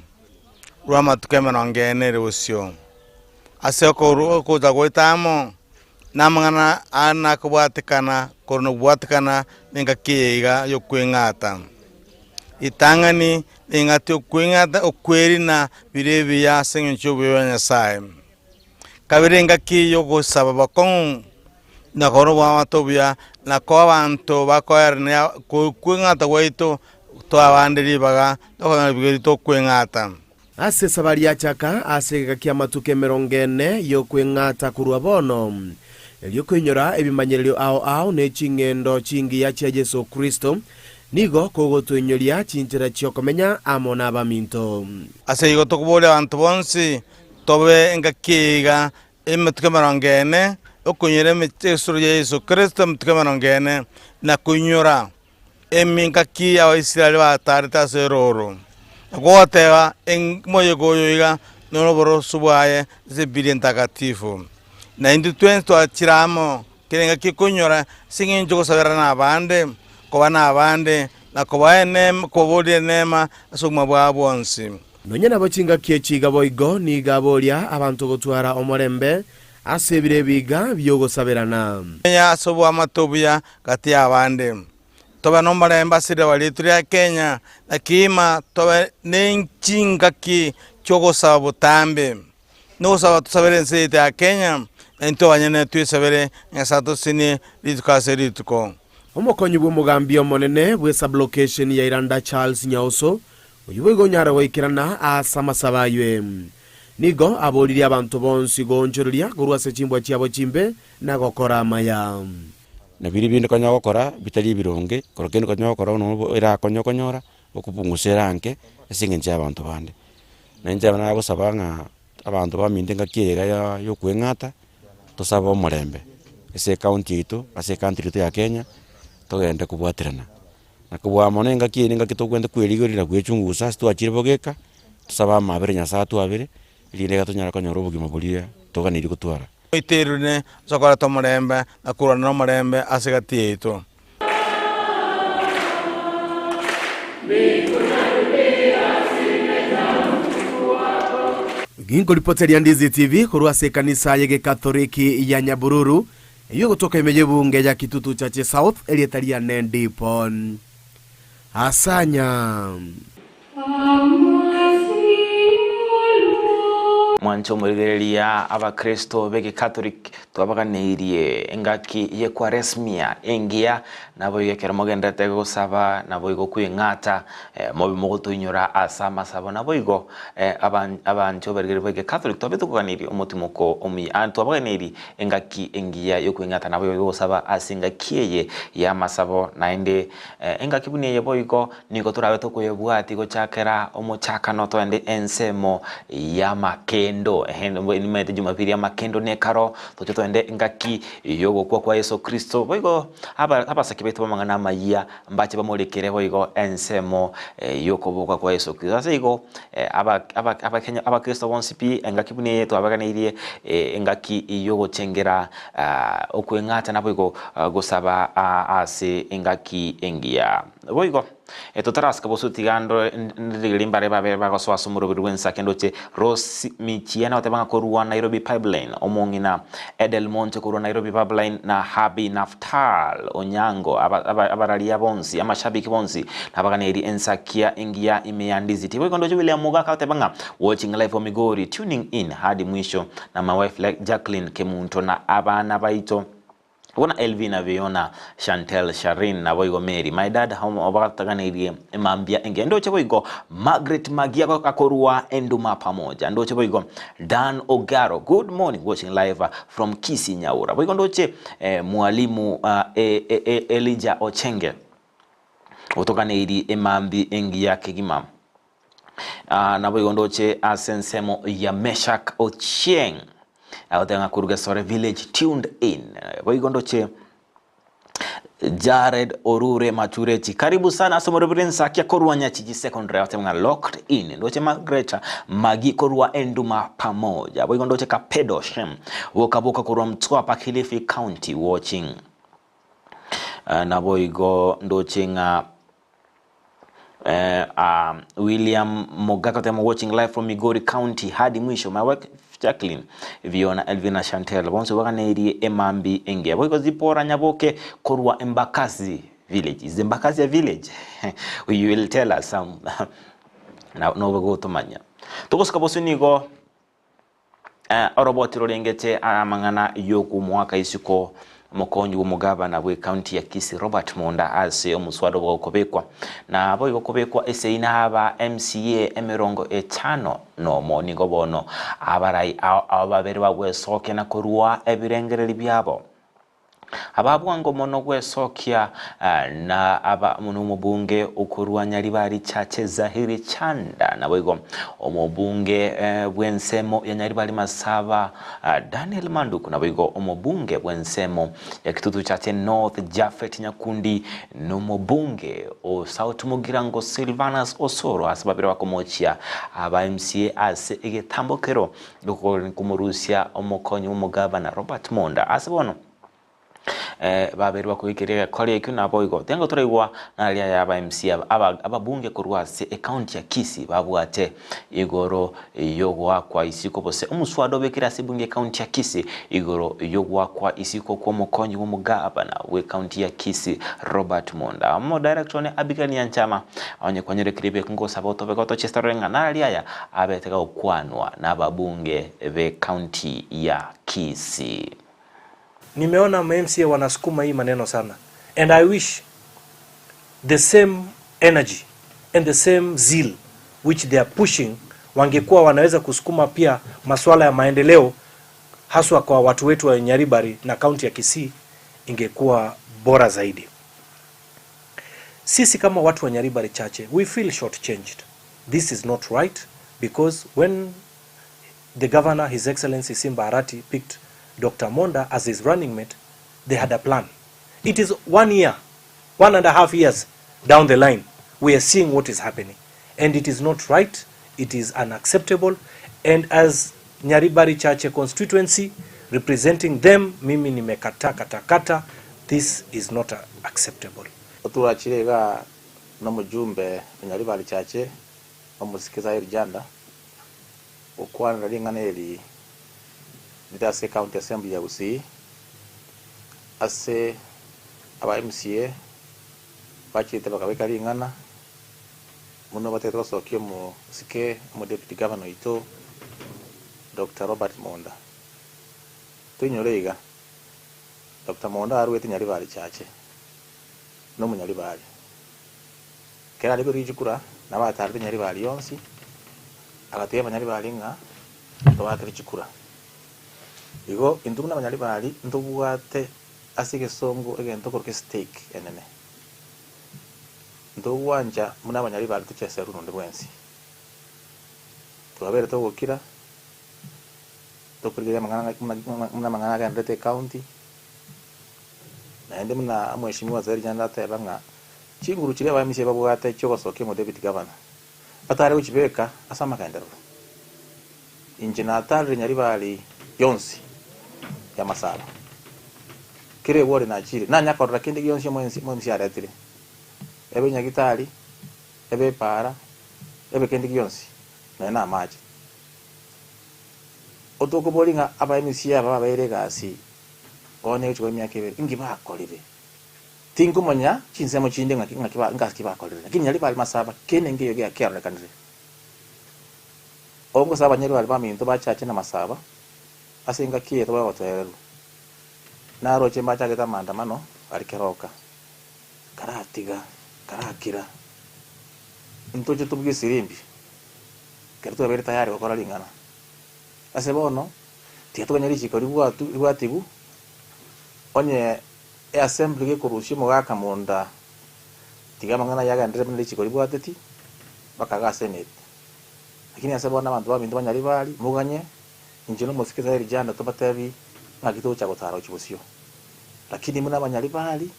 rwama tukemeno ngene rusyo aseko ru ko dagoitamo namangana ana kubwatikana kono bwatikana ninga kiiga yo kwingata itangani ingati kwingata okweri na birebi ya sengencho bwanya sai kabirenga ki yo go sababa kon na koro wa tobya na ko abantu bakoernya kwingata waito to abandiri baga to bigito kwingata ase sabali ya chaka ase gakia matuke merongene yo kwingata kurwa bono elio kwenyora ebimanyerero ao ne chingendo chingi ya Yesu Kristo nigo kogotwenyoria chinjira chyokomenya amona abaminto ase igo tokubole abantu bonsi tobe ngakiga emetuke merongene okunyere metesuro ya Yesu Kristo metuke merongene na kunyora emingaki ya Israeli batarita seroro gotega en moyegoyoiga nonoboro subaye zebili ntakatifu na indi twensto achiramo kirenga kikunyora singinjo gusabira na abande koba na abande na koba enem kobodi nema asugma bwa bonsi nonya nabo chinga kiechiga boigo ni gabolia abantu gotwara omorembe asebire biga byogosabirana ya sobo amatobya kati abande toba no maremba sire walitria Kenya akima toba nenchinga ki chogosaba butambe no saba tusabere nsete ya Kenya ento wanyene twisabere ngasato sini litukase lituko omokonyi bwo mugambio monene bwe sublocation ya Iranda Charles Nyauso uyuwe gonyara waikirana asamasabaywe nigo aboliri abantu bonsi gonjoria kurwase chimbwa chiabo chimbe na gokora maya na biri bindi konya gokora bitari bironge korokeni konya gokora no era konyora okupungusera anke esingenje abantu bande nanje bana gusabanga abantu baminde ngakiega yo kwengata tosaba omorembe ese county itu ase country itu ya Kenya togende kubwatirana na kubwa monenga kininga kitogwende kwirigorira gwechungusa twachire bogeka tosaba mabere nyasa twabere lile gatonyara konyoro bugima bulia toganiri gutwara iterune sokora tomorembe akurana no morembe asegati itu Gingo ripoteria Ndizi TV kurwase kanisa yege katoliki ya Nyabururu iyo kutoka imeje bunge ya Kitutu Chache South elietaria Nendipon asanya mwancho murigereria abakristo bege Catholic twabaganirie engaki ye kwaresmia engia nabo yekera mogendete gusaba nabo igo kwingata mobi mugutunyura asama sabo nabo igo abancho barigereria bege Catholic twabitukuganirie umutimuko omi twabaganirie engaki engia yo kwingata nabo igo gusaba asinga kieye ya masabo naende engaki buniye yebo igo niko turabe tukuyebwati go chakera omuchakano twende ensemo ya makendo nimete Jumapili ya makendo nekaro tocho twende ngaki yogo kwa Yesu Kristo boigo aba sakibeto bamangana maya mbache bamulekere boigo ensemo yoko kwa Yesu Kristo ase igo aba Kenya aba Kristo bonsipi ngaki bune yetu abaganirie ngaki yogo chengera okwengata na boigo gusaba ase ngaki engia boigo tutaraska bosutigando ndirimbare babe bagoswa sumurubiri wensakendo che Rosi Michiana watebanga korua Nairobi Pipeline omongina Edelmonte korua Nairobi Pipeline na Habi Naftal Onyango abaralia bonsi amashabiki bonsi nabaganeri ENSAKIA ingia imeandizi tiwe kondo William Mugaka watebanga watching live from Migori tuning in hadi mwisho na my wife like Jacqueline Kemunto na abana baito Wana Elvina Viona Chantel Sharin na boigo Mary my dad home obataganirie mambia enge ndo cheboigo Margaret Magia akorua enduma pamoja ndo cheboigo Dan Ogaro good morning watching live from Kisii Nyaura boigo ndo che mwalimu Elijah Ochenge otokaniri emambi engi yake gimam na boigo ndo che asensemo ya Meshak Ochieng Aotenga kuruga sore village tuned in boigondo che Jared Orure Machurechi karibu sana asomorobiri ENSAKIA korua Nyachichi secondary aotenga locked in ndoche Margaret Magi korua enduma pamoja boigondo che Kapedo Shem wokaboka korua Mtwapa Kilifi County watching na boigo ndoche nga William Mogaka temo watching live from Migori County hadi mwisho my work Jacqueline Viona Elvina Chantel bonse waganeri emambi enge boiko zipora nyaboke korwa Embakazi village is Embakazi village you will tell us some now no go to manya tokosika bosunigo oroboti rorengete amangana yoku mwaka isiko Mokonyi w'umugabana we county ya Kisii Robert Monda ase omuswado bwokobekwa na boyo kobekwa ese inaba MCA emirongo etano no monigo bono abarai ababere bagwesoke na korua ebirengereri byabo ababwango mono gwesokia na aba munumubunge ukorua Nyaribari chache Zahiri Chanda na boigo omubunge bwensemo ya Nyaribari Masaba Daniel Manduku na boigo omubunge bwensemo ya Kitutu chache North Jafet Nyakundi no mubunge o South Mugirango Silvanus Osoro asababire wakomochia aba MCA ase igetambokero doko kumurusia omukonyi w'umugabana Robert Monda asibono babiri bakuikirira kole ikuna boigo tengo turewa na lia ya ba MC ababunge kurwase account ya Kisii babwate igoro yogwa kwa isiko bose umuswado bekira sibunge account ya Kisii igoro yogwa kwa isiko kwa mukonyi w'umugabana we account ya Kisii Robert Monda mo director ne Abigael Nyanchama onye kwanyere kribe kungo saboto begoto chestarenga na lia ya abeteka okwanwa na babunge be county ya Kisii. Nimeona MCA wanasukuma hii maneno sana, and I wish the same energy and the same zeal which they are pushing wangekuwa wanaweza kusukuma pia masuala ya maendeleo haswa kwa watu wetu wa Nyaribari na kaunti ya Kisii, ingekuwa bora zaidi. Sisi kama watu wa Nyaribari chache we feel shortchanged. This is not right because when the governor, His Excellency Simba Arati, picked Dr. Monda as his running mate, they had a plan. It is 1 year, 1.5 years down the line, we are seeing what is happening. And it is not right, it is unacceptable. And as Nyaribari Chache constituency, representing them, mimi nimekata, this is not acceptable. Turachirega na mujumbe Nyaribari Chache, omusikiza irijanda, okwana ringaneli Ndase County Assembly ya Gusii ase aba MCA bachite bakabeka ringana muno batetwa sokyo mu sike mu deputy governor ito Dr. Robert Monda tunyorega Dr. Monda arwete Nyaribali chache no munyaribali kera libe rijukura nabatari Nyaribali yonsi agateye Nyaribali nga tobakiri chikura igo intumu n'Abanyaribali ntubuwate asige songo egento korke stake enene ntubuwanja muna Abanyaribali tuchese runo bwensi tubabere togokira tokurigera muna mangana ga ndete county naende muna mheshimiwa Zairi Janda tebanga chinguru chire abamisi babuwate chogosoke mu deputy governor batare uchibeka asama kaendero injinatari Nyaribali yonsi ya masaba kire wore na chire nanya korra kindi yonsi mwensi aretire ebe Nyagitari ebe para ebe kindi yonsi na maji otoko bolinga abamisi aba baire gasi one uchi wemya kebe ingi bakolire tingu monya chinsemo chinde ngaki bakolire lakini Nyaribali masaba kene ngiyo ya kera kanire ongo saba Nyaribali baminto bachache na masaba asinga kiye to bagoteru naro chemba chageta maandamano alikeroka karatiga karakira ntoje tubuge sirimbi kerto bere tayari okora lingana ase bono tieto kanyari chikori bwatibu onye assembly ge kurushi mogaka Monda tiga mangana yaga ndire muri chikori bwateti bakaga senate lakini ase bono abantu baminto Banyaribali muganye injino musikiza iri janda tobatebi ngagito cha gotaro chibusio lakini muna Abanyaribali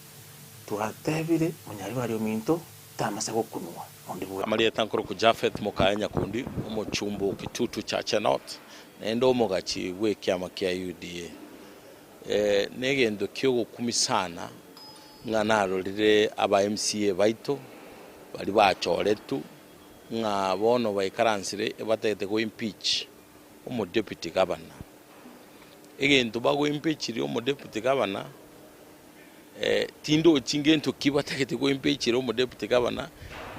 tuatebire Munyaribali ominto tamase gokunwa ondibu amaliye tankoro ku Jafet mukanya kundi umuchumbu kitutu cha Chenot nendo mugachi wekyama kya UDA negendo kyo kumisana nganaro lire aba MCA baito bali bachoretu nga bono baikaransire batete go impeach umu deputy governor egento bago impeach ri umu deputy governor tindo chingento kibatakete go impeach ri umu deputy governor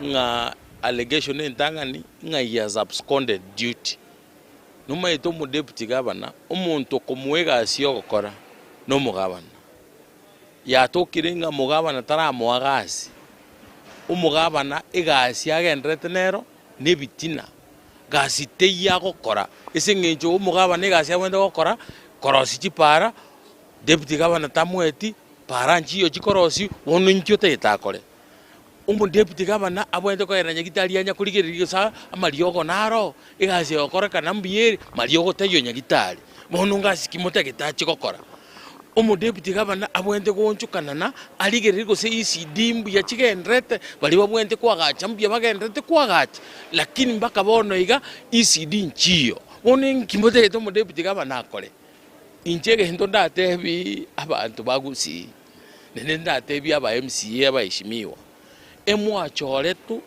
nga allegation entangani nga he has absconded duty numa ito umu deputy governor umuntu komwega asiyo gukora no mugabana yatokire nga mugabana taramwagasi umugabana igasi agendrete nero nebitina gasite yagokora ese ngenjo umugabana igasi agwenda gukora korosi chipara deputy governor tamweti para nchiyo chikorosi wono nchyo tetakore umu deputy governor abwende ko eranya Nyagitari anya kurigirira sa amariogo naro igasi gukora kana mbiyeri mariogo teyo Nyagitari wono ngasi kimote gitachi gukora umu deputy governor abwende gonchukana na aligirira go se ECD mbu ya chigendrete bali babwende kwagacha mbu bagendrete kwagacha lakini mbaka bono iga ECD nchiyo wono kimote to mu deputy governor akore inchege hendo ndatebi abantu bagusi nene ndatebi aba MCA abayishimiwa emwachoretu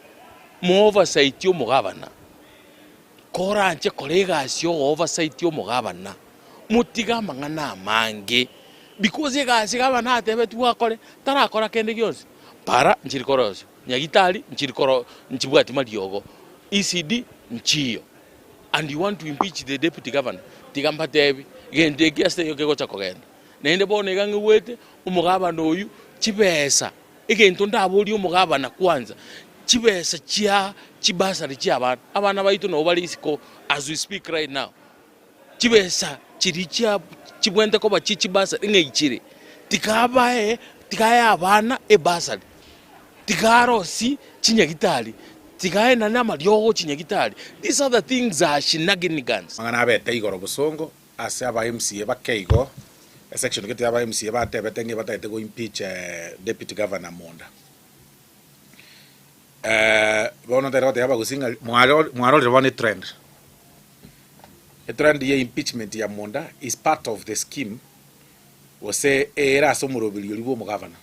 mu oversight yo mugabana koranje kolegasi yo oversight yo mugabana mutiga mangana mangi because egasi gabana atebe tuakore tarakora kende gyonse para nchirikoroso Nyagitari nchirikoro nchibwati mariogo ECD nchiyo and you want to impeach the deputy governor tigamba tebi gende giaste yo kego chakogenda nende bone gangi wete umugabana oyu chibesa egento ndabuli umugabana kwanza chibesa chia chibasari chia abana baitu no bali isiko as we speak right now chibesa chirichia chibwende ko bachibasa ngeichire tikabae tikaya abana ebasari tikarosi chinyagitari tikaenda na mariogo chinyagitari. These are the things are shenanigans mangana abete igoro busongo ase aba MCA bakeigo section kete aba MCA batebete nge batete go impeach deputy governor Monda bono derota yaba gusinga mwaro rwani trend. A trend ya impeachment ya Monda is part of the scheme wose era somurobili yolibo mu governor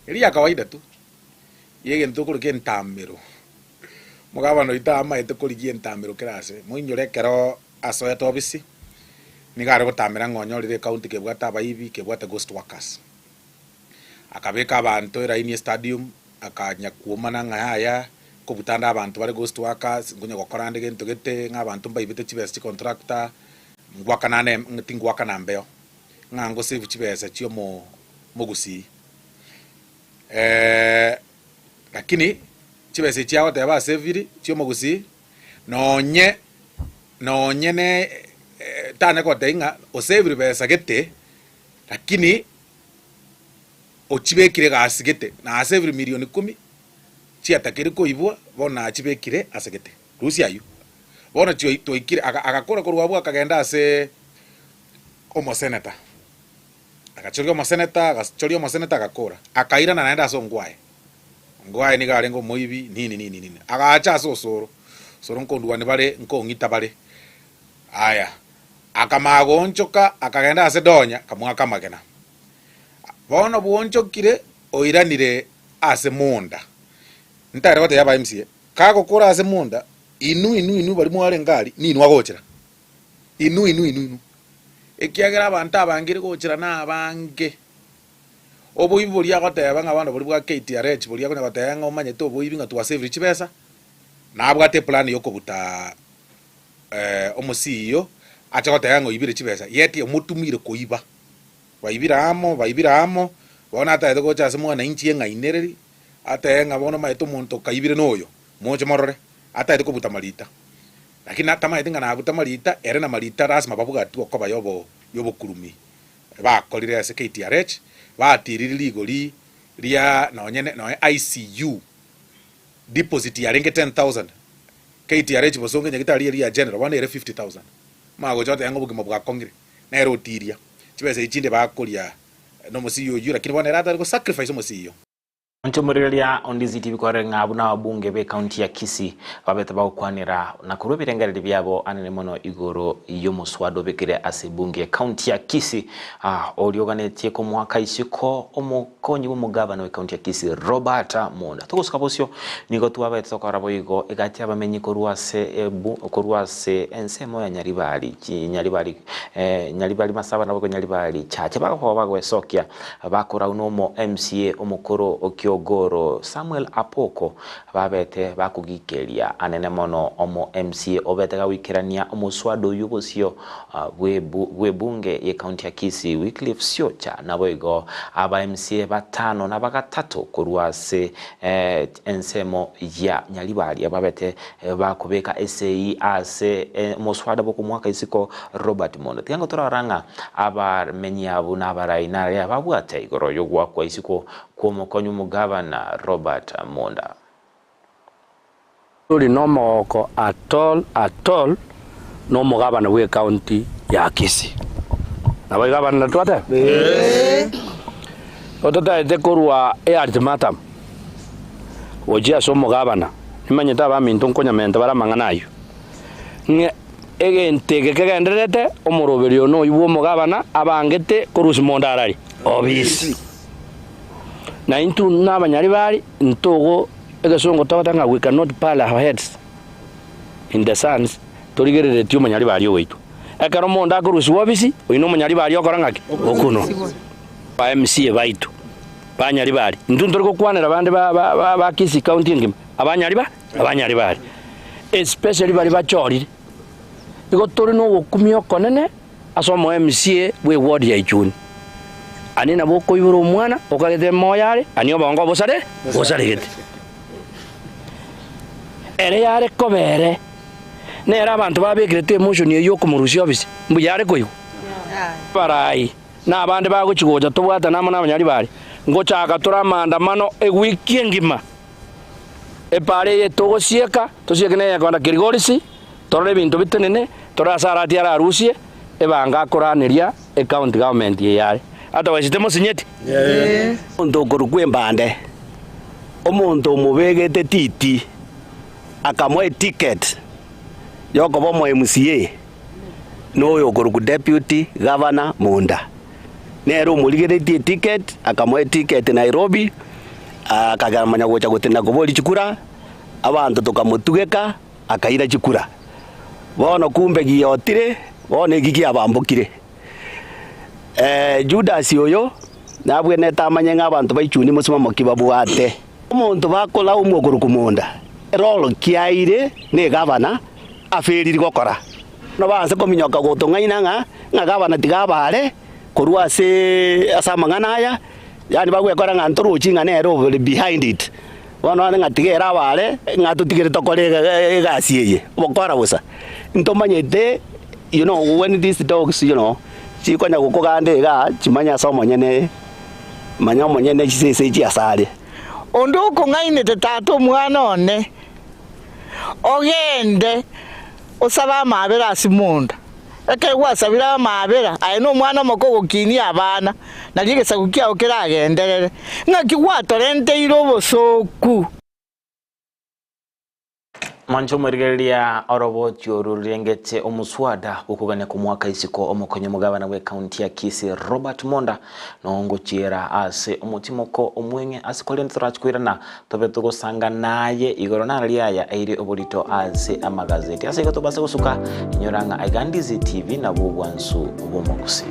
eri ya kawaida tu yege ntokuru ke ntamiro mu governor itama etokuri ki ntamiro kirase muinyore kero asoya tobisi nigare gutamira ngonyorire county ke bwata abayibi ke bwata ghost workers akabeka abantu era ini stadium akanya kuomana ngaya ko butanda abantu bari ghost workers ngunya gukora ndege ntugete nk'abantu mbayibite chibesi contractor ngwaka na mbeo ngango save chibesa chio mo Gusii lakini chibesa chiao teba save chio mo Gusii nonye ne tane ko tenga o save besa gete lakini ochibekire gasigete na save milioni 10 chiatakire koibwa bona achibekire asegete rusi ayu bona toikire agakora korwabwa akagenda ase omo senator akachorio omo senator agakora akaira na naenda aso ngwae ni garengo moibi nini agacha aso soro nkondwa ne bare nkongita bare aya akamagonchoka akagenda ase donya kamwaka magena bona buonchokire oiranire ase munda ntare bate yaba MCA kago kora ase munda inu bari mware ngari ninu agochera inu ekiagera abantu abangire gochera na abange obuiburi agoteba ng'abana bari bwa KTRH buri agona bataya ng'omanye to obuibi nga twa save chibesa nabwate plan yokobuta omosiyo acha gotaya ng'oibire chibesa yeti omutumire koiba baibira amo bona ata ego gocha ase mwana inchi eng'ainereri ata enga bona maito muntu kaibire noyo moche morore ata ego kobuta marita lakini ata maito ngana buta marita ere na marita rasma babuga tu okoba yobo kurumi bakorire ase KTRH batiriri ligori ria no ICU deposit ya renge 10,000 KTRH bosonge nyagitari ria general bona ere 50,000 mago jote yango bugima bwa kongire na ero tiria chibese ichinde bakoria no musiyo yura lakini bona rata ko sacrifice musiyo Nchomuriria on Ndizi TV kwa renga na wabunge be county ya Kisii babeta bakwanira na kurubirengereri byabo anene mono igoro yomuswado bekire ase bunge county ya Kisii orioganetie ko mwaka isiko omukonyi w'umugabana we county ya Kisii Robert Monda tukuskabosyo niko tuwabeta tokarabo igo egati abamenyi ko ruase ensemo ya nyaribali masaba nabo ko nyaribali chache bako bagwesokia bakora unomo MCA omukoro Kiogoro Samuel Apoko babete bakugikeria anene mono omo MCA obete gawikirania omuswado yubosio webunge ye county ya Kisii Wycliffe Siocha naboigo aba MCA batano na bagatatu kuruase ensemo ya nyalibali ababete bakubeka SAE ase omuswado boko mwaka isiko Robert Mondo tiango toraranga abamenyi abu na baraina ya babwate igoro yogwa kwa isiko kumukonyu mugavana Robert Monda. Tuli no moko at all no mugavana we county ya Kisii. Na we gavana twate? Otota etekorwa ultimatum. Ojia so mugavana. Imanyita ba mintu nkonya mente bara manganayo. Nge egente kegenderete omoroberio no iwo mugavana abangete korusi mondarari. Obisi. Na into n'abanyari bari ntogo egasongo tabatanga we cannot pile our heads in the sands torigerere tyo manyari bari oitu ekaro monda kurusi wabisi oino manyari bari okorangaki okuno ba MCA baitu banyari bari ntuntori ko kwanera bande ba Kisii county ngim abanyari bari especially bari bachorire iko tori no okumio konene asomo MCA we ward ya Ichuni anina boko iburu mwana okagete moyare anio bongo bosare gete ere yare kobere nera abantu babekirete emotion yo kumurusya obisi mbuyare koyo barai na abande bagochigoja tobwata namo n'abanyari bari ngochaka turamandamano ewiki ngima epare yetogosieka tosiekene yakonda kirigorisi torore bintu bitenene torasarati ara rusie ebanga akoraniria county government yare otherwise temo sinyeti omuntu okorukwe mbande omuntu omubegete titi akamwe ticket yokobo mo MCA no okoruku deputy governor Monda nero muligeretie ticket akamwe ticket Nairobi akagamanya gocha gutenda goboli chikura abantu tukamutugeka akaira chikura bono kumbe giyotire bono gigi abambukire Judas yoyo nabwe netamanye ng'abantu baichuni musima mokibabwate omuntu bakola umuguru kumonda rolo kiaire ne gavana aferiri gokora no banse kominyoka gotongaina nga bana tigabare korwa asa mangana aya yani bagwekora nganto ruchi nganero behind it wana nga tigera bare nga tutigere tokore gasiye bokora busa ntomanyete you know when these dogs you know chikonya gukogande ga chimanya somo nyene manya monyene chisese chiasale ondo kongaine tatato mwana one ogende osaba amabera asimunda eke wasabira amabera ayino mwana moko gukini abana nagigesa gukia okeragenderere ngaki watorente irobo soku Mancho murigeria oroboti orurengete omuswada ukugane ku mwaka isiko omukonye mugabana we county ya Kisii Robert Monda nongo chiera ase omutimoko omwenge asikoleni turachikwirana tobe tugosanga naye igoro naraliaya aire obolito ase amagazeti ase gotobase gusuka inyoranga aigandizi TV na bubwansu bomokusi.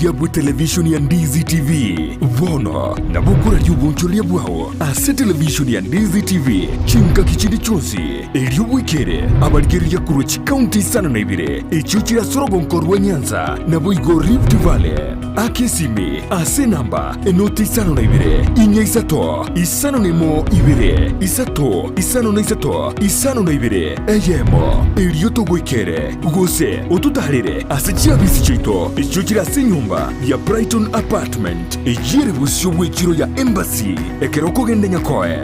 Yabu television ya Ndizi TV Vono na bukura lyubunchulia bwao ase television ya Ndizi TV chinka kichindi chonsi eliobwikere abaligeri ya Kurochi County sana na ibire echuchira sorogo nkorwa Nyanza na boigo Rift Valley akesimi ase namba enoti sana na ibire inya isato isano nemo ibire isato isano na isato isano na ibire eyemo elioto gwikere gose otutarire ase chiabisi chito echuchira senyumba ya Brighton Apartment ejire busyo bwekiro ya Embassy ekeroko gende nyakoe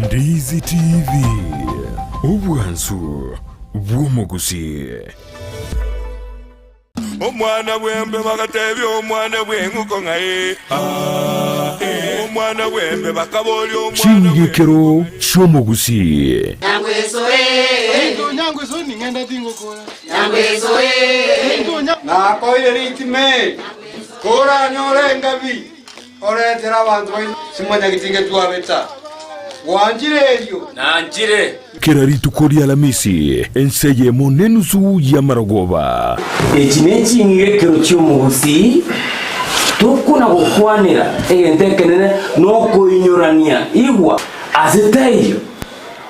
Ndizi TV obwansu bwomogusi omwana bwembe bagatebya omwana bwenguko ngaye omwana bwembe bakaboli omwana chingekero shomogusi nyangweso ningenda tingokora nyangweso nakoire ritime kora nyorenga bi oretera abantu simanya gitinge twabeta wanjireyo nanjire Keraritu kori ALHAMISI enseye monenusu ya Maragoba echinenchi ingekero cy'umugusi tukuna gukwanira entekenene no kuinyorania igwa aziteyo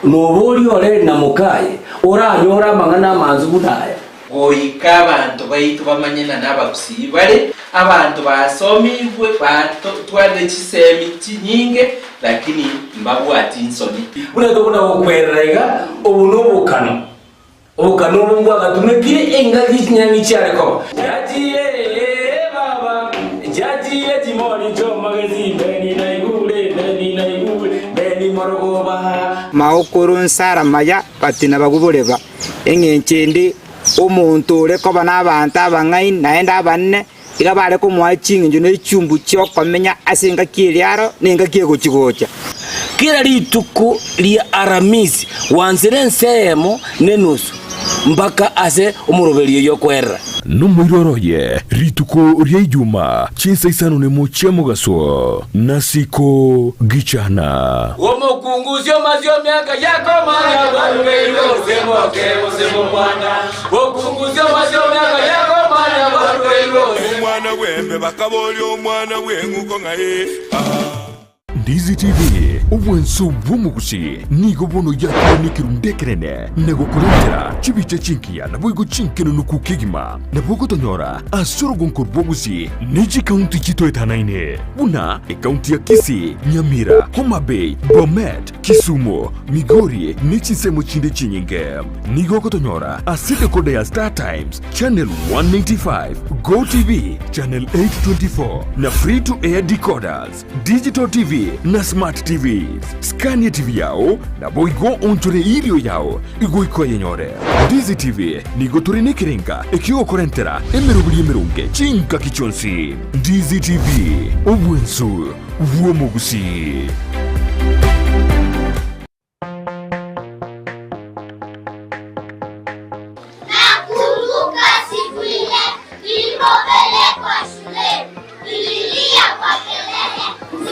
nobori ore na mukaye oranyora mangana manzu budaya oika abantu baitu bamanyena n'abagusi bale abantu basomibwe batwale chisemi chinyinge lakini mbabwati insoni buneto buna okwererega obunobukano obukano bwo agatumekire engagi kinyangi cyareko jajiye baba jajiye timoni jo magazine beni na igule beni Maragoba maukuru nsara maya patina bagubuleba engenchindi umuntu ureko bana abantu abangai naenda banne ila bale ko mwa chingi njone chumbu chyo komenya asenga kiliaro nenga kiegochigocha kila lituku lia ALHAMISI wanzire nsemo nenusu mpaka ase umurobelio yokwera numwiroroye rituko ria ijuma chinsa isano ne moche mugaso nasiko gichana omokunguzyo mazyo myaka yako manya barubelio semoke musemo mwana okunguzyo mazyo myaka yako manya barubelio umwana wembe bakabolyo umwana wenguko ngaye Ndizi TV ubwenso bw'umugusi nigo bono yakonikiru ndekerene nego kurengera chibice chinkia na boigo chinkeno nukukigima na bogo tonyora asorogo nkorbogusi niji kaunti chito etanaine buna kaunti ya Kisii, Nyamira, Homa Bay, Bomet, Kisumu, Migori nichisemo chinde chinyinge nigo kotonyora asite kode ya Star Times channel 195 Go TV channel 824 na free to air decoders digital TV na smart TVs. Scania TV yao na boigo onchore ilio yao igoiko yenyore. Ndizi TV nigo turine kirenga ekio korentera emerubuli emerunge chinka kichonsi. Ndizi TV obwensu uomugusi. Nakumbuka siku ile nilipopelekwa shule, nililia kwa kelele.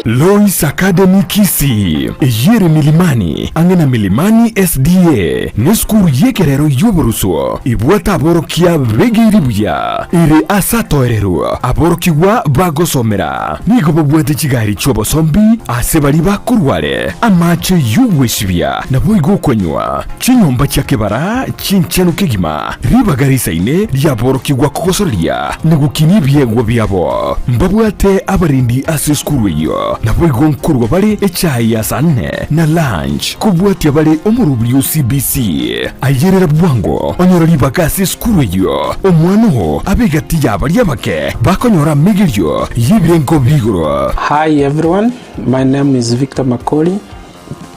Lois Academy Kisii yere milimani angena milimani SDA neskuru yekerero yoboruso ibwata aborokia begiribuya ire asatoerero aborokiwa bagosomera nigo bobwete kigari chobosombi asebali bakurware amache yubweshibya naboigo konywa chinyomba cyakebara chinchenu kigima ribagarisa ine lyaborokiwa kokosoria nigukini byabo mbabwate abarindi aseskuru yo naboigo nkurwa bali echai ya sanne na lunch kubwati bali omurubuli CBC ayerera bwango onyora libakasi skuru yo omwano abegati yabali yabake bakonyora migilyo yibrengo bigoro. Hi everyone, my name is Victor Makoli,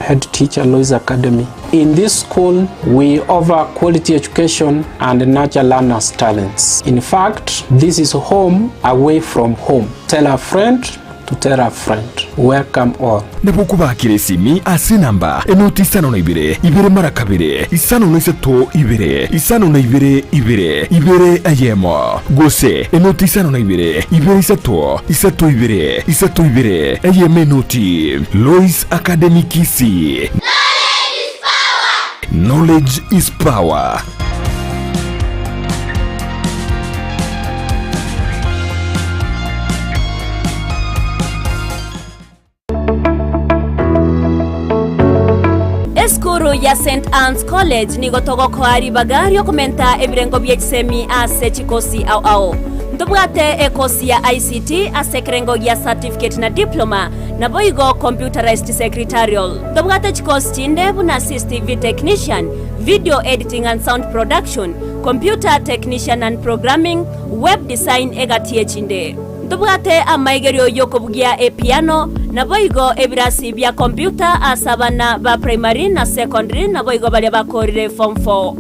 head teacher Lois Academy. In this school, we offer quality education and nurture learners' talents. In fact, this is home away from home. Tell a friend to tell a friend. Welcome all. Nabukuba kiresimi asinamba enoti isano na ibere mara kabire isano na isato isano na ibere ayemo gose enoti isano na ibere isato ibere ayeme noti. Lois Academy Kisii. Knowledge is power. Eskuru ya St. Anne's College nigo togoko ari bagario komenta ebirengo byekisemi ase chikosi au ndobwate ekosi ya ICT ase krengo ya certificate na diploma na boigo computerized secretarial ndobwate chikosi chinde buna assistive technician, video editing and sound production, computer technician and programming, web design egatie chinde ndobwate amaigerio yokobugia piano na boigo ebirasi bya computer asabana ba primary na secondary na boigo bale bakorire form 4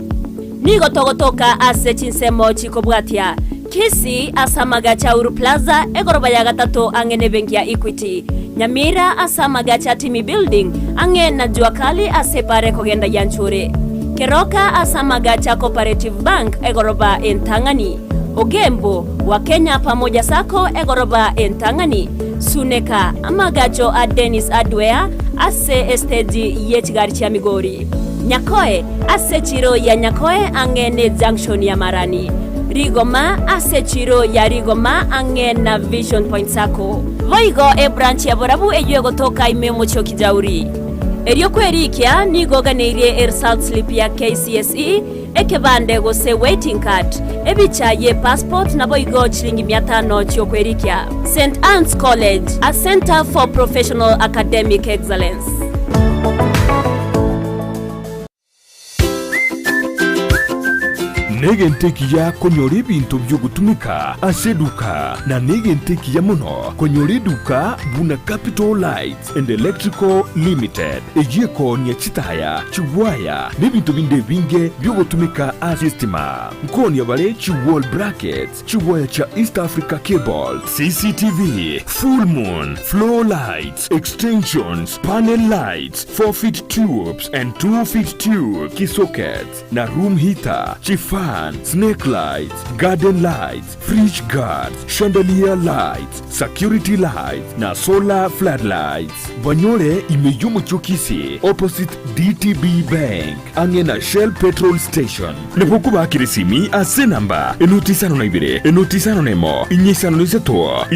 nigo togotoka ase chinsemo chikobwatia Kisii asamaga cha Uru Plaza egoroba ya gatatu angene benki ya Equity. Nyamira asamaga cha Timi Building ange na juakali asepare kogenda yanchure. Keroka asamaga cha Cooperative Bank egoroba entangani. Ogembo wa Kenya pamoja sako egoroba entangani. Suneka amagacho a Dennis Adwea ase estedi yechigari cha Migori. Nyakoe ase chiro ya Nyakoe angene junction ya Marani. Rigoma ase chiro ya Rigoma angena Vision Point sako. Voigo e branch ya Borabu ejuego toka imemo choki jauri. Erio kwerikia nigo ganeirie result slip ya KCSE ekebande go se waiting card ebicha ye passport na boigo chilingi 500 chyo kwerikia. St. Anne's College, a center for professional academic excellence. negentekiya konyora ebintu byogutumika aseduka na negentekiya muno konyora eduka buna Capital Lights and Electrical Limited ejeko nyechitaya chiwaya n'ebintu binde binge byogutumika asistima nkoni abale chiwall brackets chiwaya cha East Africa Cable, CCTV, full moon, floor lights, extensions, panel lights, 4-feet tubes and 2-feet tube key sockets na room heater, fan, snake lights, garden lights, fridge guards, chandelier lights, security lights na solar floodlights. Banyole imejumu chukisi opposite DTB Bank angena Shell petrol station. Nepokuba kirisimi ase namba enotisano na ibire enotisano nemo inyesano niseto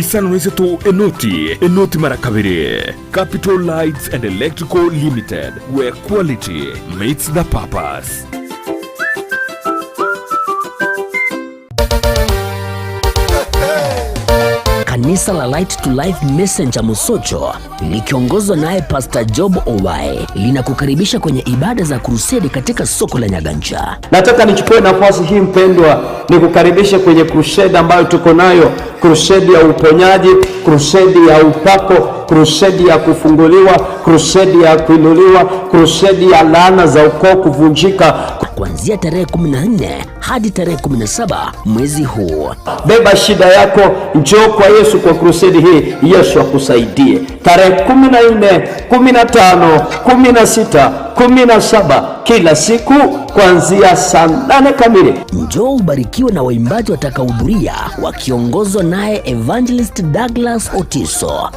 enoti marakabire. Capital Lights and Electrical Limited, where quality meets the purpose. Kanisa la Light to Life Messenger Musocho likiongozwa naye Pastor Job Owae linakukaribisha kwenye ibada za crusade katika soko la Nyaganja. Nataka nichukue nafasi hii mpendwa nikukaribisha kwenye crusade ambayo tuko nayo, crusade ya uponyaji, crusade ya upako, crusade ya kufunguliwa, crusade ya kuinuliwa, crusade ya laana za ukoo kuvunjika, kuanzia tarehe 14 hadi tarehe 17 mwezi huu. Beba shida yako, njoo kwa Yesu kwa crusade hii, Yesu akusaidie. Tarehe 14, 15, 16, 17 kila siku kuanzia saa 8 kamili. Njoo ubarikiwe na waimbaji watakaohudhuria wakiongozwa naye Evangelist Douglas Otiso.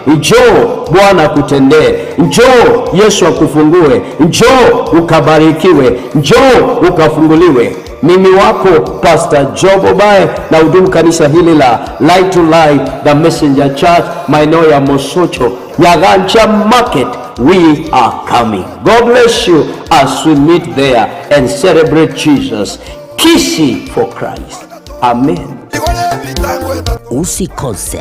Njoo Bwana kutendee, njoo Yesu akufungue, njoo ukabarikiwe, njoo ukafunguliwe. Mimi wako Pastor Job Owae na hudumu kanisa hili la Light to Light the Messenger Church maeneo ya Musocho, Nyaganja Market. We are coming. God bless you as we meet there and celebrate Jesus. Kisii for Christ. Amen. Usikose.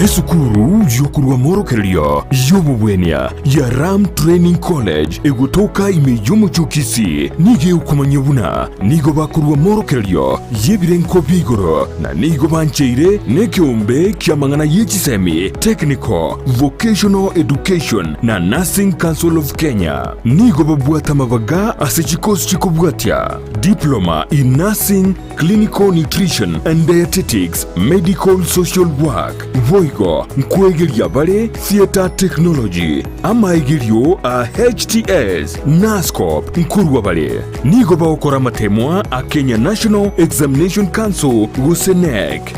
Esukuru yokurwa morokeria yobubwenia ya Ram Training College egutoka imeyomo chukisi nige ukumanyebuna nigo bakurwa morokeria yebirenko bigoro na nigo bancheire nekiombe kiamangana yechisemi Technical Vocational Education na Nursing Council of Kenya nigo babwata mabaga asechikosi chikobwatia Diploma in Nursing, Clinical Nutrition and Dietetics, Medical Social Work Voigo nkwegeria bale Theater Technology amaigerio a HTS NASCOP nkurwa bale nigo baokora matemwa a Kenya National Examination Council Gusii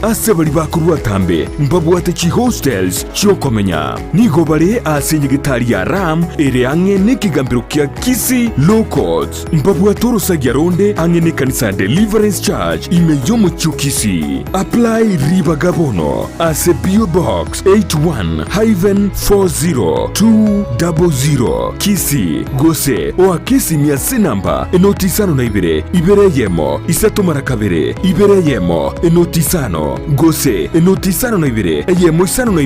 asebali bakurwa tambe mbabwate chi hostels chiokomenya nigo bale asenyegitari ya Ram ere ange nekigambiro kia Kisii Low Courts mbabwatoro sagyaronde ange ne kanisa Deliverance Church imeyomo chukisi apply riba gabono ase PO Box 81-40200 Kisii Gusii oa Kisii miasi namba enotisano na ibere yemo isato marakabere ibere yemo enotisano Gusii enotisano na yemo isano na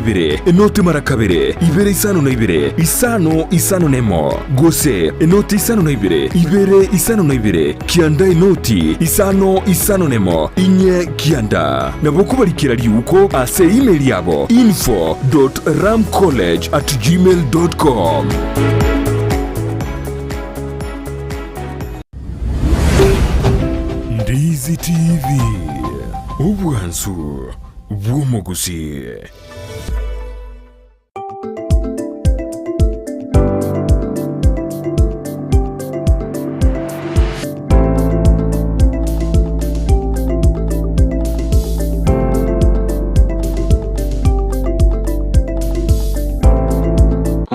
enoti marakabere ibere isano na isano nemo Gusii enotisano na ibere isano na kianda enoti isano nemo inye kianda nabokubalikira liuko ase email yabo info.ramcollege@gmail.com. Ndizi TV ubwansu bw'omugusi.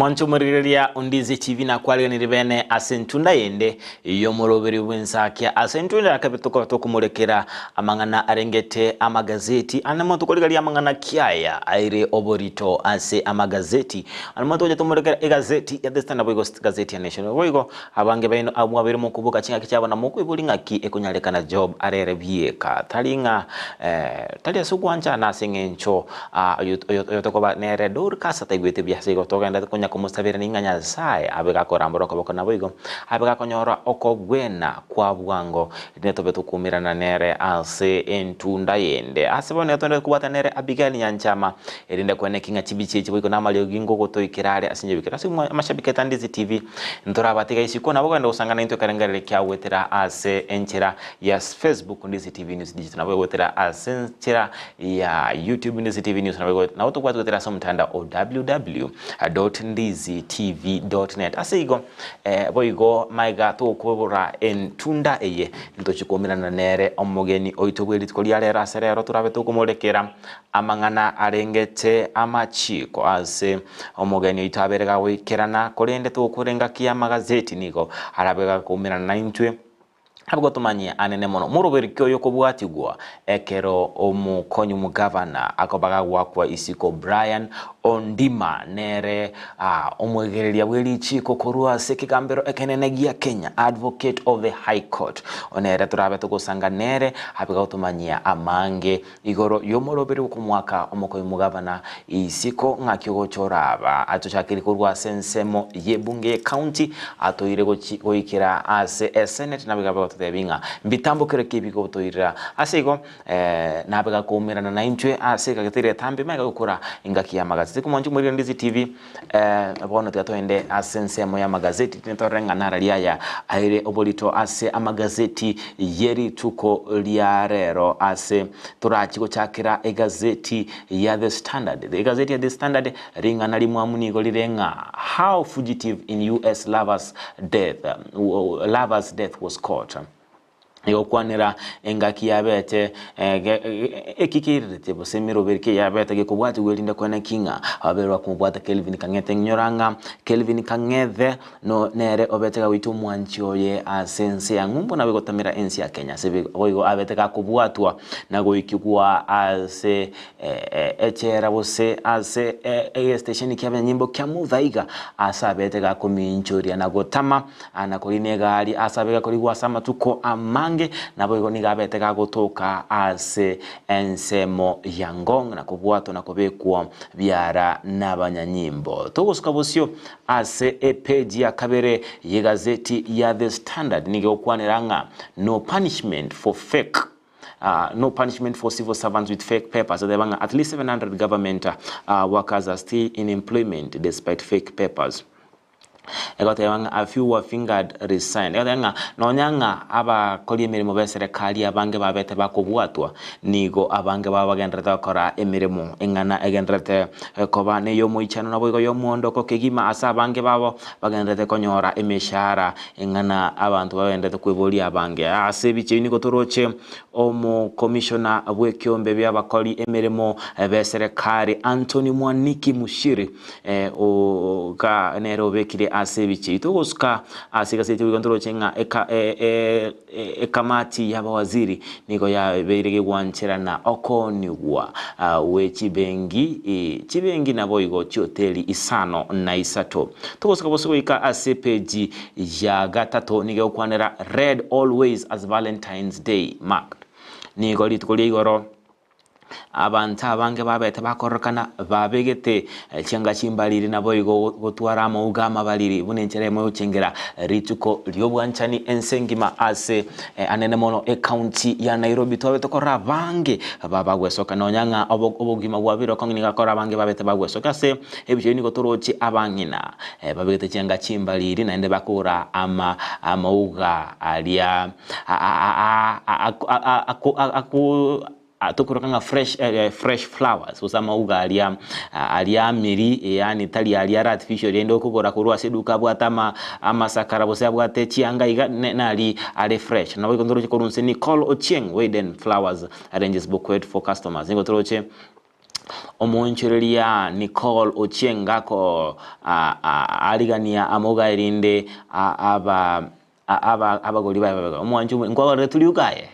Mwancho muriria Ndizi TV na kwali ni ribene asentunda yende iyo muroberi w'ENSAKIA asentunda akabituko tukumurekera amangana arengete amagazeti anamo tukoligalia amangana kiaya aire oborito ase amagazeti anamo toje tumurekera egazeti ya The Standard boygo gazeti ya National boygo abange baino amwabiri mukubuka chinga kichaba na muku ibulinga ki ekunyalekana job arere bieka talinga talia sugwanja na sengencho yotokoba nere dur kasa taigwete biase go togenda konya komustabira ninganya sai abega koramboro koboko na boigo abega konyora okogwena kwa bwango neto betu kumirana nere ase entunda yende asebone tonde kubata nere Abigael Nyanchama erinde kwene kinga chibichi boigo na malio gingo gotoikirare asinje bikira simu mashabike tandizi TV ndora batiga isiko na bogenda usangana into karengare kya wetera ase enchera ya Facebook Ndizi TV News Digital na wetera ase enchera ya YouTube Ndizi TV News na watu kwa wetera somtanda www.ndizitv.net asigo boigo maiga to kubura entunda eye ntochikomirana nere omogeni oitobweli tkolyale raserero turabe to kumolekera amangana arengete amachiko ase omogeni itaberega wikerana kolende to kurenga kia magazeti niko arabega kumirana na intwe Habugo tumanye anene mono muroberi kyo yokobwatigwa ekero omukonyu mugavana akobaga wakwa isiko Brian Ondima nere omwegereria bwelichi kokorua sekigambero ekenenegia Kenya advocate of the high court onere turabe tukosanga nere habugo tumanye amange igoro yomuroberi kumwaka omukonyu mugavana isiko ngakyo choraba atochakiri kurwa sensemo yebunge county atoire goikira ase senate nabigaba tebinga mbitambo kereke biko toira asego nabega kumirana na intwe asega gatere tambe mega gukora ingaki ya magazeti kumonje muri Ndizi TV abona twende asensemo ya magazeti tintorenga naralia ya aire obolito ase amagazeti yeri tuko liarero ase turachiko chakira egazeti ya The Standard the gazeti ya The Standard ringa nali mwamunigo lirenga how fugitive in US lovers death was caught yokwanira engaki yabete ekikirite bosemiro berike yabete gekobwati welinda kwana kinga aberwa kumubwata Kelvin Kangete nyoranga Kelvin Kangete no nere obetega witu mwanchioye asense ya ngumbo na begotamira ensi ya Kenya sebe oigo abetega kubwatwa nago ikigwa ase echera bose ase station kyaba nyimbo kya mudhaiga asabetega kuminchoria nagotama anakolinega ali asabega koligwa sama tuko amanga nabo igoni gabete gagotoka ase ensemo yangong na kubwato na kubekwa byara n'abanyanyimbo togosuka bosyo ase page ya kabere yegazeti ya The Standard nigokwaniranga no punishment for civil servants with fake papers. So at least 700 government workers are still in employment despite fake papers. A few were fingered resigned. Nonyanga aba koli emirimo beserekali abange babete bakobwatwa nigo abange babagendreta kora emirimo engana egendrete koba ne yo moichano nabo igo yo mondo ko kegima asa abange babo bagendrete konyora emeshara engana abantu bagendrete kweboli abange asebiche niko toroche omo commissioner abwekyombe byabakoli emirimo beserekali Anthony Mwaniki Mushiri o ga nero bekire asebichi togosuka asigazeti wigondoro chenga ekamati y'abawaziri niko ya berege gwanchera na okoniwa we chibengi nabo igo hoteli isano na isato togosuka bosoika asepeji ya gatato nige okwanera red always as Valentine's Day mark niko litukoli igoro abantu abange babete bakorokana babegete chenga chimbaliri nabo igo gotwara amugama baliri bunencheremo uchengera rituko lyobwanchani ensengima ase anene mono county ya Nairobi twabete korra bange babagwesoka nonyanga obogima bwabiro konginika korra bange babete bagwesoka se ebijeni gotorochi abangina babegete chenga chimbaliri naende bakura amauga alia tukurokanga fresh flowers usama uga alia miri yani tali alia artificial endo kugora kurwa seduka bwatama amasakara bose bwate chianga iga nali ale fresh na wikondoro chikorunse Nicole Ochieng Wayden Flowers arranges bouquet for customers ngo toroche omonchereria Nicole Ochiengako aligania amogairinde abagoli babaga omwanju ngwagore tuliukaye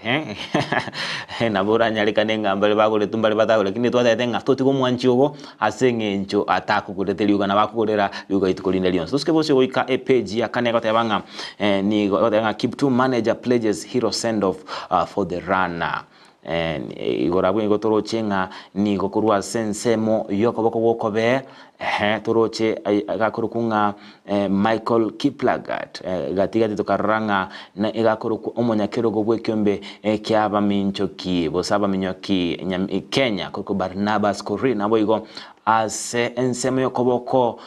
nabura nyalekane ngambale bagole tumbale batago lakini twatetenga totigo mwanju ogo asengenjo atakukuleteliuka na bakukolera yuga itukolinda lions tuske bose goika page ya kane gatebanga ni gatebanga keep to manager pledges hero send off for the runner igorabwe igotoro chenga ni gokurwa sensemo yokoboko gokobe toroche agakurukunga Michael Kiplagat gatiga titokaranga na igakuruku omonyakero gobwe kyombe kyaba minchoki bosaba minyoki Kenya kuko Barnabas Corina boigo ase ensemo yokoboko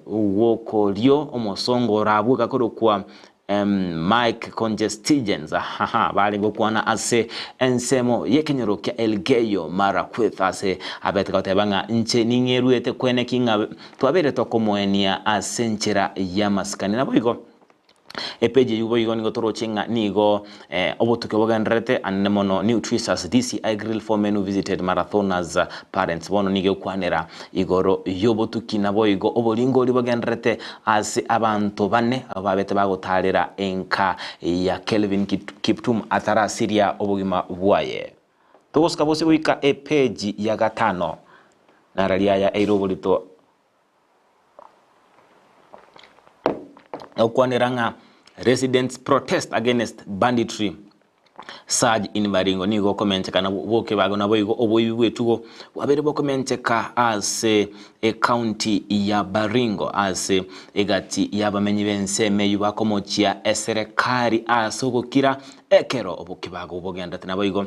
woko lyo omosongo rabu gakurukwa Mike Congestions bali gokwana ase ensemo yekenyero kya Elgeyo Marakwet ase abetka tebanga nche ningeruete kwene kinga twabere tokomoenia ase nchera ya maskani na boigo epeje yubo yigo nigo toro chenga nigo obotuke boganrete anemono nutritious DCI grill for men who visited marathoners parents bono nigo kwanera igoro yobotuki nabo yigo obolingo liboganrete ase abantu bane ababete bagotalera enka ya Kelvin Kiptum atara Syria obugima bwaye togoska bose wika epeje ya gatano naralia ya eirobolito okwaneranga residents protest against banditry surge in Baringo nigo komencheka na boke bago na boigo oboyiwe tugo wabere bokomencheka as a county ya Baringo as egati yabamenyi bense meyu bakomochia eserekari asogokira ekero obokibago bogenda na boigo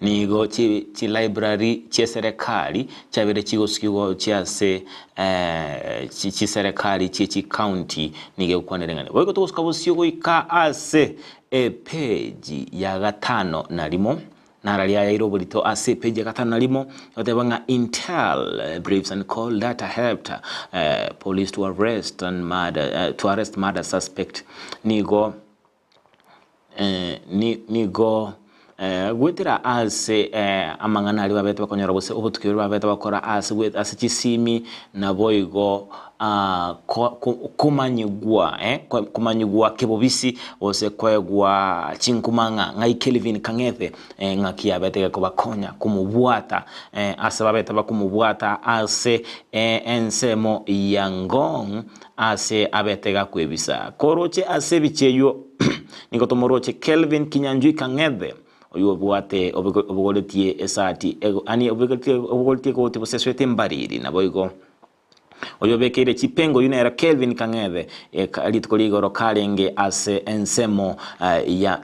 nigo chi library chi serikali chabere chigoskigo chiase chi serikali chi county nige ukwanerengane boigo togoskabosio goika ase page ya gatano nalimo naralia ya irobolito ase page ya gatano nalimo otebanga intel briefs and call that helped police to arrest and murder suspect nigo nigo gwetira ase amangana ali babete bakonyora bose obutukiro babete bakora ase with ase chisimi na boigo kumanyigwa kumanyigwa kebobisi ose kwegwa chinkumanga ngai Kelvin Kangethe ngakia betege kubakonya kumubwata ase babete bakumubwata ase ensemo yangong ase abetega kwebisa koroche ase bicheyo nikotomoroche Kelvin Kinyanjui Kangethe oyo bwate obugoletie esati ani obugoletie ko tiboseswete mbariri na boigo oyo bekere chipengo yuna era Kelvin Kangethe alitukoligoro kalenge ase ensemo ya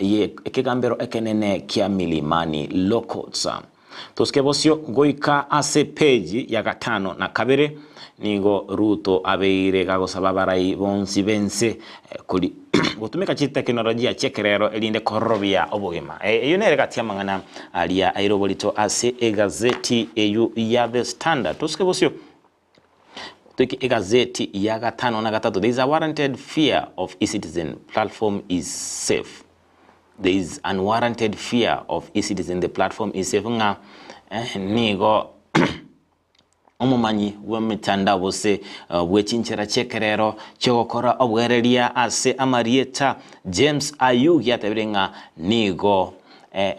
ekegambero ekenene kya milimani lokotsa toskebosio goika ase page ya gatano na kabere nigo Ruto abeire gagosaba barai bonsi bense kuli gutumika teknolojia chekerero elinde korobia obogema eyo nere gatia mangana alia airobolito ase egazeti eyu ya The Standard toskebosio toki egazeti ya gatano na gatatu. There is a warranted fear of e-citizen platform is safe. There is unwarranted fear of e-citizen the platform is safe nga nigo omumanyi wemitanda bose bwechinchera chekerero chokora obwereria ase amarieta James Ayugi atebirenga nigo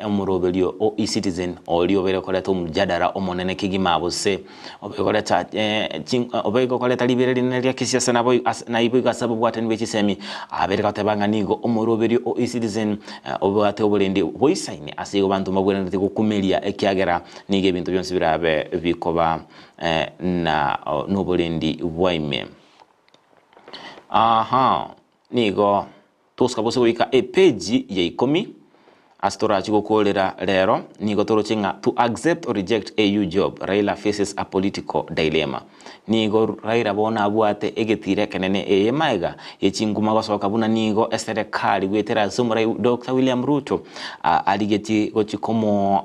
omurobelio o e-citizen olio bere koleta umjadara omonene kigima bose obekoleta obekoleta libereri nelia kisiasa na ibuga sababu watani bechisemi abere katebanga nigo omurobelio o e-citizen obwate obulendi boisaine asigo bantu mabwene kukumelia ekiagera nige bintu byonse birabe bikoba na nobulendi bwaime nigo toskabose wika page ya 10 astora chiko kolera lero nigo torochenga to accept or reject AU job Raila faces a political dilemma nigo Raila bona abwate egetire kenene maiga echinguma gosoka buna nigo eserekali gwetera sumura Dr. William Ruto aligeti gochikomo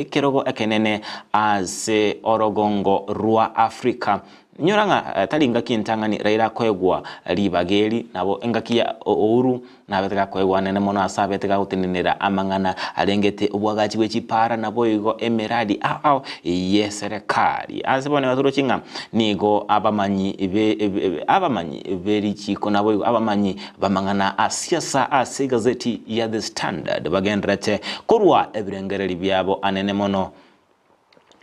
kerogo ekenene as orogongo rua Africa nyoranga talinga kintangani Raila kwegwa libageli nabo engakia ouru na betega kwegwa nene mono asabetega gutinira amangana alengete ubwagachi wechipara nabo igo emeradi au yeserekali asebone waturo chinga nigo abamanyi berichiko nabo igo abamanyi bamangana asiasa ase gazeti ya The Standard bagendrete kurwa ebirengereri byabo anene mono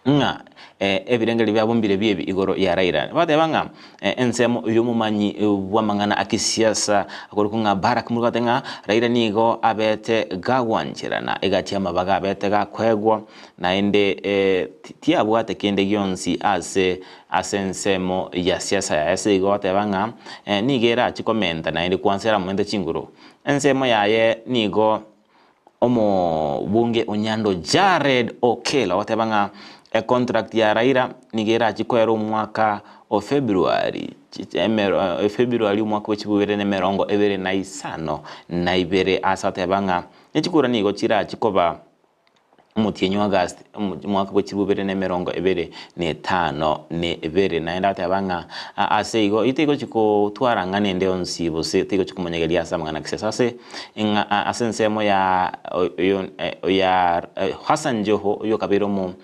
nga ebirengeri byabo mbire byebi igoro ya Raila batebanga ensemo yumumanyi bwamangana akisiasa akurikunga Barak mugatenga Raila nigo abete gagwanchirana egati amabaga abete gakwegwa na ende tiabwate kende gyonsi asensemo ya siasa ya ese igo batebanga nigera chikomenta na ende kwansera mwende chinguru ensemo yaye nigo omo bunge Onyando Jared Okela watebanga contract ya Raila nigera chikwero mwaka o February mwaka wechibubere nemerongo ebere na isano na ibere asatebanga nechikura nigo chira chikoba mutienyo August mwaka wechibubere nemerongo ebere ne tano ne ebere na enda tebanga aseigo itego chiko twarangane nde onsibo se tego chikumonyegelia samangana kisesa se asensemo ya Hassan Joho yo kabiro mu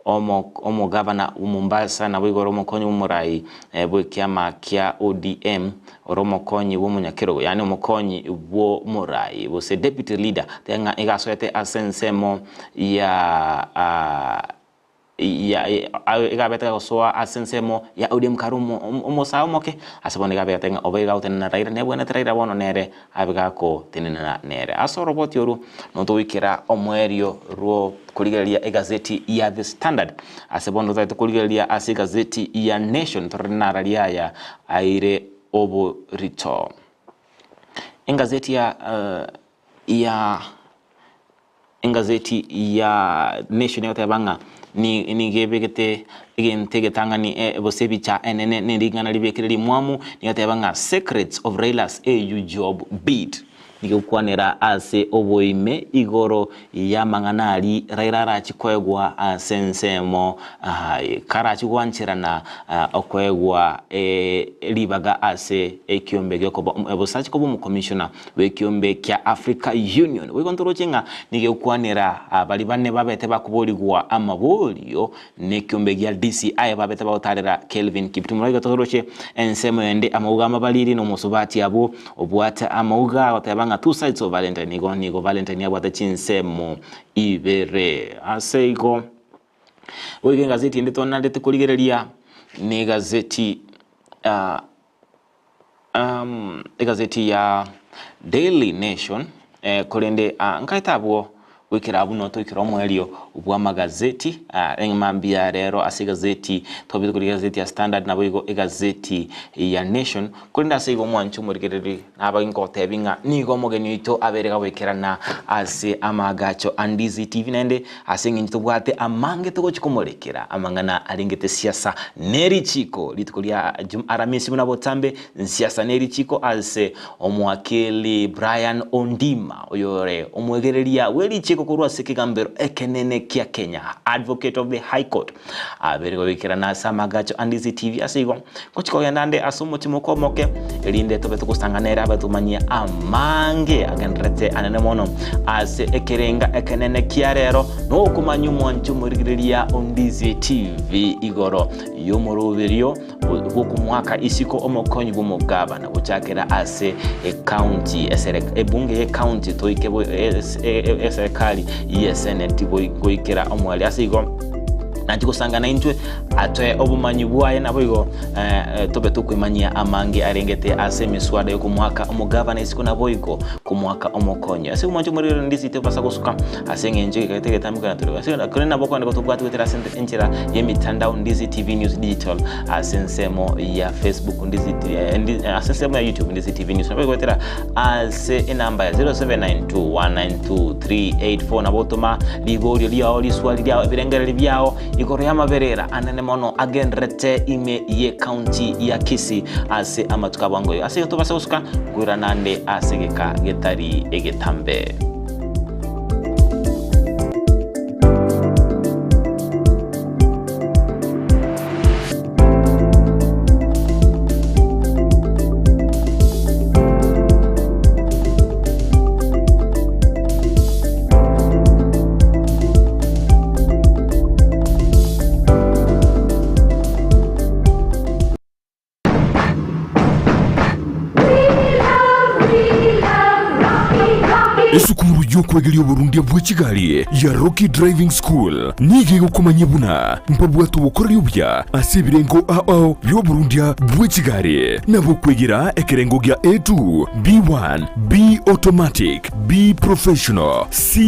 omo gavana Mombasa na bwigoro mokonyi umurai bwekiama kya ODM oromo konyi wumunyakiro yani mokonyi wo murai wo se deputy leader tenga igasoete asensemo ya igabeta gosoa asensemo ya ODM karumo omosa moke asabone gabeta tenga obega utena Raila ne bwana Raila bono nere abiga ko tenena nere aso robot yoru no to wikira omwerio ro kuligalia egazeti ya The Standard asebondo za kuligalia ase gazeti ya Nation tornara ya aire obo rito engazeti ya Nation yotabanga ni gebegete igentege tangani bosebi cha enene ndigana libekiri mwamu ni yotabanga secrets of Raila's AU job bid nikukwanera ase oboime igoro ya manganali Raila rachikwegwa asensemo karachi gwanchirana okwegwa libaga ase ekiombe gyokoba bosachi kobo mu commissioner we kiombe kya Africa Union we kontrolo chenga nikukwanera bali banne babete bakuboligwa amabolio ne kiombe gya DCI babete bautarera Kelvin Kiptum gatoroche ensemo yende amauga amabaliri no musubati abo obwata amauga otaba two sides of Valentine nigo Valentine yabo atachinsemo ibere aseigo wege gazeti ndito nandete kuligerelia ni gazeti gazeti ya Daily Nation kolende nkaitabwo wikira abuno to ikira omwelio ubwa magazeti engmambia rero ase gazeti tobi kuri gazeti ya Standard nabo igo gazeti ya Nation kulinda ase igo mwanchu murigereri naba inkotebinga nigo mogeni ito aberega wikirana ase amagacho Ndizi TV nende ase nginto bwate amange to gochikomolekera amangana alingete siasa neri chiko litukulia aramisi muna botambe siasa neri chiko ase omwakeli Brian Ondima oyore omwegereria weli kurwa sikigambero ekenene kia Kenya advocate of the High Court aberego wikira na samagacho Ndizi TV asigo kochiko yandande asumo timoko moke elinde tobe tukusanganera abatumanyia amange agendrete anene mono ase ekerenga ekenene kia rero no kumanyu mwanchu murigiria Ndizi TV igoro yomurubirio huku mwaka isiko omokonyi bumugaba na buchakera ase county ebunge county toikebo serikali yeseneti goikera omwali asigo nachikusangana intwe atoe obumanyi bwaye nabo igo tobe tukwimanyia amange arengete ase miswada yo kumwaka omugavana isiko nabo igo kumwaka omokonyo ase umwanjo muri Ndizi te basa gusuka ase ngenje gatege tamika naturi ase akorena boko ndiko tubwatu wetera sente enchira yemitandao Ndizi TV News Digital asensemo ya Facebook Ndizi asensemo ya YouTube Ndizi TV News nabo wetera ase inamba ya 0792192384 nabo toma ligorio liao liswali liao ebirengere byao igoro ya maberera anene mono agendrete ime ye county ya Kisii ase amatukabangoyo ase tobasa usuka gura nande asegeka getari egetambe y'okwegeria Burundi bwa Kigali ya Rocky Driving School nige gukomanya buna mpabwa tubukorera ubya asibirengo ao byo Burundi bwa Kigali nabo kwegera ekerengo gya A2 B1 B automatic B professional C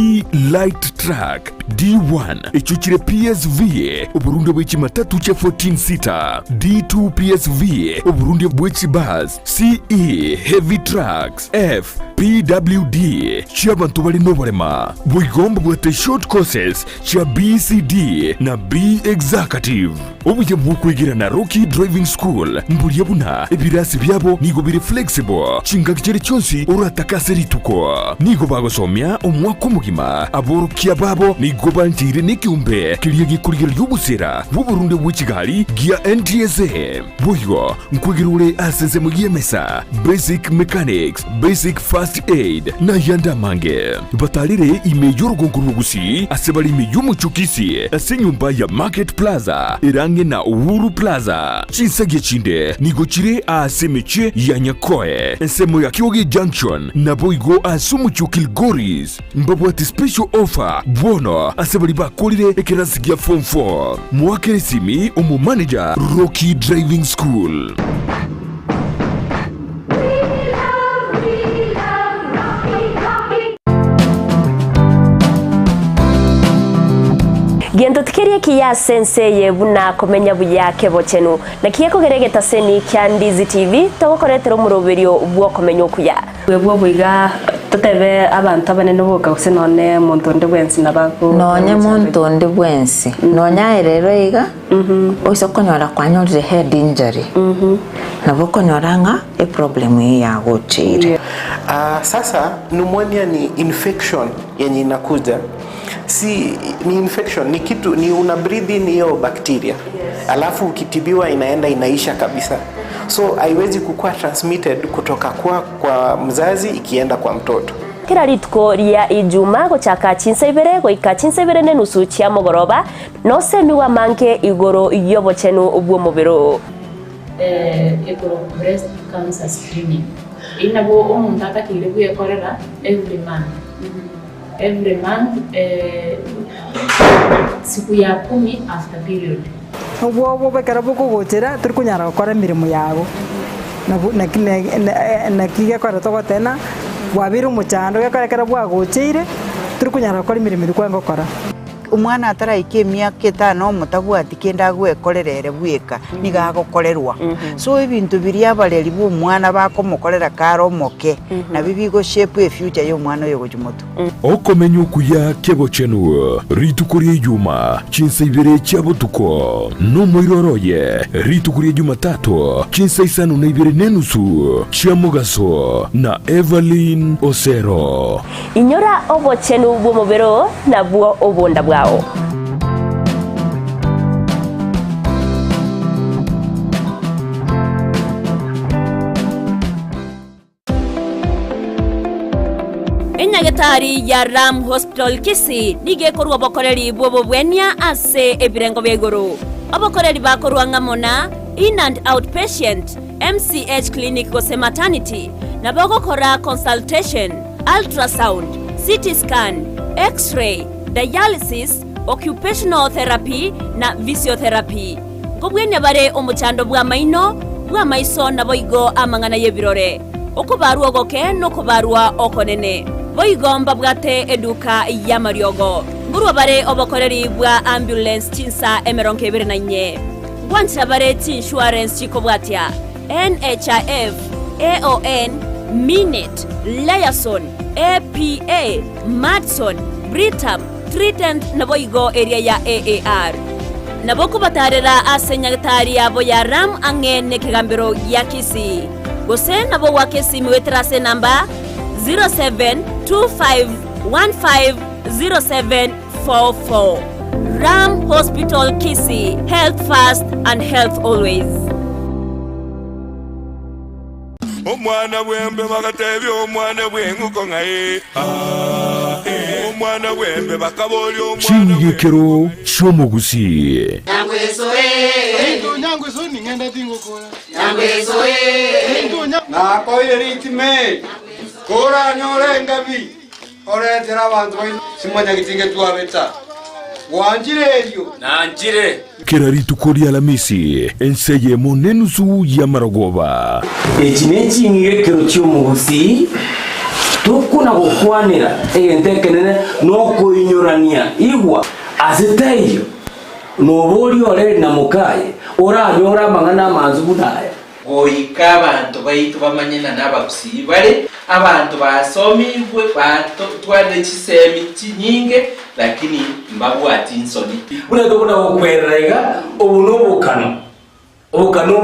light track D1 echuchire PSV Burundi bwa Chimatatu cha 14 seater D2 PSV Burundi bwa Chibus CE heavy trucks F PWD chabantu bali noborema bwigomba bwate short courses cha BCD na B executive obuye bwukwigira na Rocky Driving School mbuliye buna ebirasi byabo nigo biri flexible chinga kicere cyonsi urataka rituko nigo bagosomya umwaka mugima aborukiya babo nigo banjire n'ikiumbe kiriye gikurigera y'ubusera bu Burundi bwa Kigali gia NTSA buyo nkwigirure aseze mu yemesa basic mechanics basic first aid na yanda mange batalire imeyo rugonguru Gusii asebali imeyo muchukisi asenyumba ya Market Plaza irange na Uhuru Plaza chinsage chinde nigochire asemeche ya Nyakoe ensemo ya Kyoge Junction na boigo asumuchukil Goris mbabwati special offer bono asebali bakolire ekerasigia form 4 mwakere simi umu manager Rocky Driving School. Gendo tikerie kiya senseye buna komenya buyake bochenu na kiye kogeregeta seni kya Ndizi TV togokoretero muroberio ubwo komenya okuya webwo bwiga totebe abantu abanene boka kusenone muntu ndi bwensi nabago nonye muntu ndi bwensi nonya rero iga oiso konyora kwanyolire head injury nabo konyoranga e problem ya gochire. Sasa pneumonia ni infection yenye inakuja, si ni infection, ni kitu ni una breathe in hiyo bacteria, alafu ukitibiwa inaenda inaisha kabisa, so haiwezi kukua transmitted kutoka kwa mzazi ikienda kwa mtoto. Kira ritko ria ijuma gochaka chinsebere goika chinsebere ne nusu chia mogoroba no semi wa manke igoro yobo chenu ubwo mubiro igoro breast cancer screening inabo umuntu atakire kuyekorera every month siku ya 10 after period ubwo bekara buko gotera turi kunyara gukora mirimo yago na kiga kora togotena wabira umucando gakarekera bwagocire turi kunyara gukora imirimo iri ngokora umwana ataraikie myaka 5 mutabwati kenda gwekorerere bwika nigagokorerwa so ibintu biri abareri bu mwana bakomukorera karo moke na bibigo shape e future yo mwana yo gujumuto okomenya kuya kego chenu ritukuri yuma chinse ibere cyabutuko no moiroroye ritukuri yuma 3 chinse isanu na ibere nenusu chamugaso na Evelyn Osero inyora obo chenu bu mobero na buo obonda bwao Enyagetari ya Ram Hospital Kisii nige korwa bokoreri bobo bwenya ase ebirengo begoro abokoreri bakorwa ngamona in and outpatient MCH clinic gose maternity na bogokora consultation ultrasound CT scan x-ray dialysis occupational therapy na physiotherapy gobwenya bare omuchando bwa maino bwa maiso na boigo amangana yebirore okubarwa goke no kubarwa okonene boigomba bwate eduka ya mariogo ngurwa bare obokoreri bwa ambulance chinsa emeronke ibere na nye gwantira bare insurance chiko bwatia NHIF AON Minute Liason APA Madson Britam Trident na boigo area ya AAR na boku batarera asenyagatari abo ya Ram angene kigambiro ya Kisii gose na bo wake simiwetrase namba 0725150744 Ram Hospital Kisii, health first and health always. Omwana wembe bakatebya omwana bwenguko ngaye omwana wembe bakaboli omwana chingekero shomo Gusii nyangweso ningenda tingokora nyangweso nakoire ritime kora nyore ngabi oretera abantu simanya gitinge twabeta wanjire elio nanjire Kiraritu kuri ALHAMISI enseye monenusu ya Maragoba ekineki ngekero cy'umugusi tukuna gukwanira entekenene no kuinyurania igwa aziteyo nobori ore na mukaye oranyora mangana manzu budaya goika abantu baitu bamanyena n'abagusii bale abantu basomibwe batwale kisemi kinyinge lakini mbabwati insoni buna dokuna okwererega obunobukano obukano